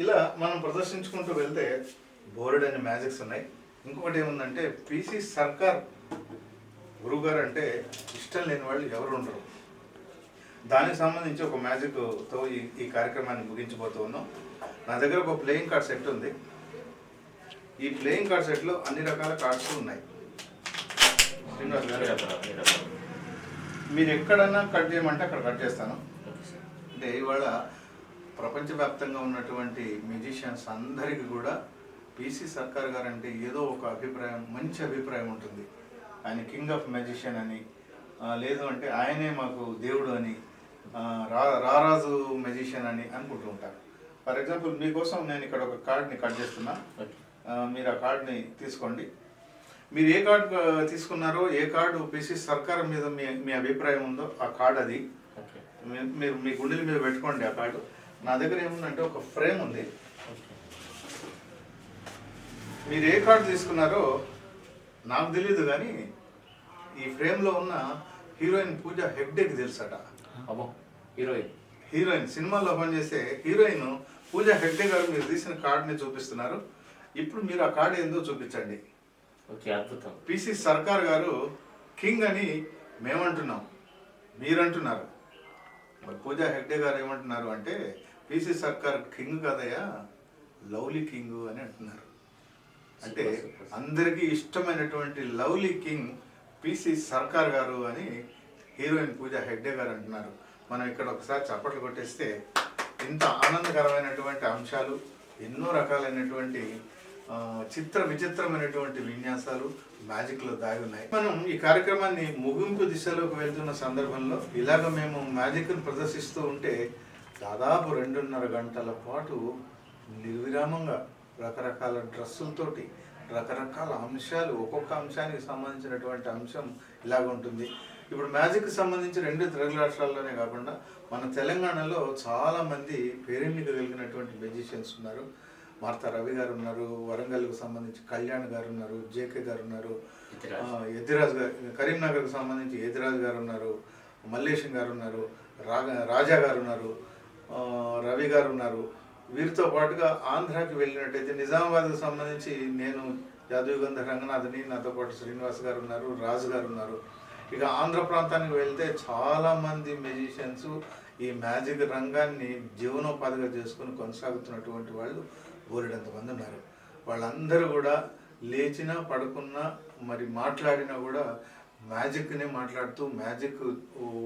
ఇలా మనం ప్రదర్శించుకుంటూ వెళ్తే బోర్డని మ్యాజిక్స్ ఉన్నాయి. ఇంకొకటి ఏముందంటే, పిసి సర్కార్ గురువుగారు అంటే ఇష్టం లేని వాళ్ళు ఎవరు ఉండరు. దానికి సంబంధించి ఒక మ్యాజిక్తో ఈ కార్యక్రమాన్ని ముగించబోతూ ఉన్నాం. నా దగ్గర ఒక ప్లేయింగ్ కార్డ్ సెట్ ఉంది. ఈ ప్లేయింగ్ కార్డ్ సెట్లో అన్ని రకాల కార్డ్స్ ఉన్నాయి. మీరు ఎక్కడన్నా కట్ చేయమంటే అక్కడ కట్ చేస్తాను. అంటే ఇవాళ ప్రపంచవ్యాప్తంగా ఉన్నటువంటి మ్యూజిషియన్స్ అందరికీ కూడా పిసి సర్కార్ గారు అంటే ఏదో ఒక అభిప్రాయం, మంచి అభిప్రాయం ఉంటుంది. ఆయన కింగ్ ఆఫ్ మ్యూజిషియన్ అని, లేదు అంటే ఆయనే మాకు దేవుడు అని, రారాజు మ్యూజిషియన్ అని అనుకుంటూ ఉంటారు. ఫర్ ఎగ్జాంపుల్ మీకోసం నేను ఇక్కడ ఒక కార్డ్ని కట్ చేస్తున్నా. మీరు ఆ కార్డ్ని తీసుకోండి. మీరు ఏ కార్డు తీసుకున్నారో, ఏ కార్డు పిసి సర్కార్ మీద మీ అభిప్రాయం ఉందో ఆ కార్డు అది మీరు మీ గుండెల మీద పెట్టుకోండి. ఆ కార్డు నా దగ్గర ఏముందంటే ఒక ఫ్రేమ్ ఉంది. మీరు ఏ కార్డు తీసుకున్నారో నాకు తెలియదు, కానీ ఈ ఫ్రేమ్లో ఉన్న హీరోయిన్ పూజ హెగ్డేకి తెలుసట. హీరోయిన్ సినిమాలో పనిచేసే హీరోయిన్ పూజ హెగ్డే గారు మీరు తీసిన కార్డుని చూపిస్తున్నారు. ఇప్పుడు మీరు ఆ కార్డు ఏందో చూపించండి. అద్భుతం. పిసి సర్కార్ గారు కింగ్ అని మేమంటున్నాం, మీరంటున్నారు. మరి పూజా హెగ్డే గారు ఏమంటున్నారు అంటే, పిసి సర్కార్ కింగ్ కదయ్యా, లవ్లీ కింగ్ అని అంటున్నారు. అంటే అందరికీ ఇష్టమైనటువంటి లవ్లీ కింగ్ పిసి సర్కార్ గారు అని హీరోయిన్ పూజా హెగ్డే గారు అంటున్నారు. మనం ఇక్కడ ఒకసారి చప్పట్లు కొట్టేస్తే ఇంత ఆనందకరమైనటువంటి అంశాలు, ఎన్నో రకాలైనటువంటి విచిత్రమైనటువంటి విన్యాసాలు మ్యాజిక్లో దాగి ఉన్నాయి. మనం ఈ కార్యక్రమాన్ని ముగింపు దిశలోకి వెళ్తున్న సందర్భంలో ఇలాగ మేము మ్యాజిక్ను ప్రదర్శిస్తూ ఉంటే దాదాపు 2.5 గంటల పాటు నిర్విరామంగా రకరకాల డ్రెస్సులతోటి రకరకాల అంశాలు, ఒక్కొక్క అంశానికి సంబంధించినటువంటి అంశం ఇలాగ ఉంటుంది. ఇప్పుడు మ్యాజిక్కి సంబంధించి 2 తెలుగు రాష్ట్రాల్లోనే కాకుండా మన తెలంగాణలో చాలామంది పేరెన్నిక కలిగినటువంటి మ్యూజిషియన్స్ ఉన్నారు. మార్తా రవి గారు ఉన్నారు, వరంగల్కు సంబంధించి కళ్యాణ్ గారు ఉన్నారు, జేకే గారు ఉన్నారు, ఎద్దిరాజు గారు, కరీంనగర్కు సంబంధించి ఎద్దిరాజు గారు ఉన్నారు, మల్లేశం గారు ఉన్నారు, రాజా గారు ఉన్నారు, రవి గారు ఉన్నారు. వీరితో పాటుగా ఆంధ్రాకి వెళ్ళినట్టయితే నిజామాబాద్కు సంబంధించి నేను యాదవగంధ రంగనాథని, నాతో పాటు శ్రీనివాస్ గారు ఉన్నారు, రాజు గారు ఉన్నారు. ఇక ఆంధ్ర ప్రాంతానికి వెళ్తే చాలామంది మ్యూజిషియన్స్ ఈ మ్యాజిక్ రంగాన్ని జీవనోపాధిగా చేసుకుని కొనసాగుతున్నటువంటి వాళ్ళు బోలెడంతమంది ఉన్నారు. వాళ్ళందరూ కూడా లేచినా పడుకున్నా మరి మాట్లాడినా కూడా మ్యాజిక్నే మాట్లాడుతూ మ్యాజిక్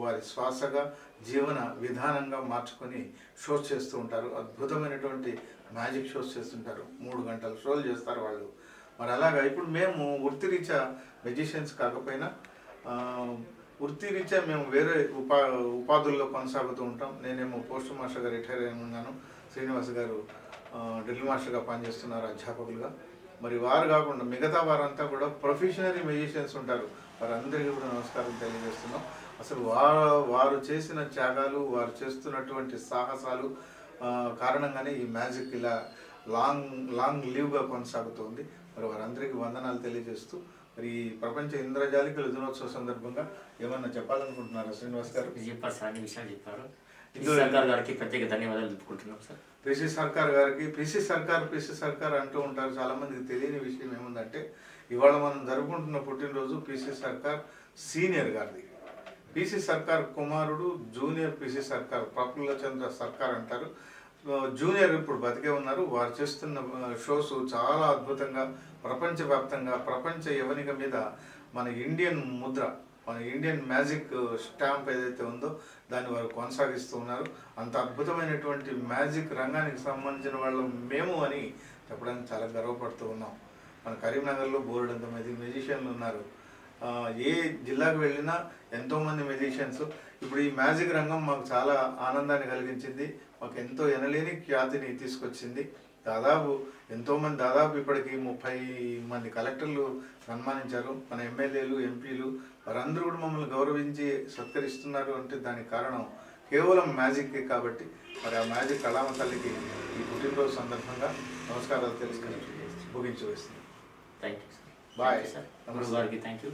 వారి శ్వాసగా జీవన విధానంగా మార్చుకొని షోస్ చేస్తూ ఉంటారు. అద్భుతమైనటువంటి మ్యాజిక్ షోస్ చేస్తుంటారు. 3 గంటల షోలు చేస్తారు వాళ్ళు. మరి అలాగా ఇప్పుడు మేము వృత్తిరీత్యా మ్యూజిషియన్స్ కాకపోయినా వృత్తిరీత్యా మేము వేరే ఉపాధుల్లో కొనసాగుతూ ఉంటాం. నేనేమో పోస్ట్ మాస్టర్గా రిటైర్ అయి ఉన్నాను. శ్రీనివాస్ గారు డ్రిల్ మాస్టర్గా పనిచేస్తున్నారు, అధ్యాపకులుగా. మరి వారు కాకుండా మిగతా వారంతా కూడా ప్రొఫెషనరీ మ్యూజిషియన్స్ ఉంటారు. వారందరికీ కూడా నమస్కారం తెలియజేస్తున్నాం. అసలు వారు చేసిన త్యాగాలు, వారు చేస్తున్నటువంటి సాహసాలు కారణంగానే ఈ మ్యాజిక్ ఇలా లాంగ్ లీవ్గా కొనసాగుతోంది. మరి వారందరికీ వందనాలు తెలియజేస్తూ మరి ఈ ప్రపంచ ఇంద్రజాలికల దినోత్సవ సందర్భంగా ఏమన్నా చెప్పాలనుకుంటున్నారా శ్రీనివాస్ గారు? చెప్పారు సార్, అన్ని విషయాలు చెప్పారు. సర్కార్ గారికి ప్రత్యేక ధన్యవాదాలు చెప్పుకుంటున్నాం సార్. పిసి సర్కార్ గారికి పిసి సర్కార్ అంటూ ఉంటారు. చాలా మందికి తెలియని విషయం ఏముందంటే ఇవాళ మనం జరుపుకుంటున్న పుట్టినరోజు పిసి సర్కార్ సీనియర్ గారిది. పిసి సర్కార్ కుమారుడు జూనియర్ పిసి సర్కార్, ప్రఫుల్ల చంద్ర సర్కార్ అంటారు. జూనియర్ ఇప్పుడు బతికే ఉన్నారు. వారు చేస్తున్న షోస్ చాలా అద్భుతంగా ప్రపంచవ్యాప్తంగా ప్రపంచ యవనిక మీద మన ఇండియన్ ముద్ర, మన ఇండియన్ మ్యాజిక్ స్టాంప్ ఏదైతే ఉందో దాన్ని వారు కొనసాగిస్తూ ఉన్నారు. అంత అద్భుతమైనటువంటి మ్యాజిక్ రంగానికి సంబంధించిన వాళ్ళు మేము అని చెప్పడానికి చాలా గర్వపడుతూ ఉన్నాం. మన కరీంనగర్లో బోర్డంత మంది మ్యూజిషియన్లు ఉన్నారు. ఏ జిల్లాకు వెళ్ళినా ఎంతోమంది మ్యూజిషియన్స్. ఇప్పుడు ఈ మ్యాజిక్ రంగం మాకు చాలా ఆనందాన్ని కలిగించింది, మాకు ఎంతో ఎనలేని ఖ్యాతిని తీసుకొచ్చింది. దాదాపు ఇప్పటికి 30 మంది కలెక్టర్లు సన్మానించారు. మన ఎమ్మెల్యేలు, ఎంపీలు వారందరూ కూడా మమ్మల్ని గౌరవించి సత్కరిస్తున్నారు. అంటే దానికి కారణం కేవలం మ్యాజిక్కే. కాబట్టి మరి ఆ మ్యాజిక్ కళామ తల్లికి ఈ పుట్టినరోజు సందర్భంగా నమస్కారాలు తెలుసుకుని ముగించి వేస్తుంది. Thank you sir. Bye sir. గురువు గారికి థ్యాంక్ యూ.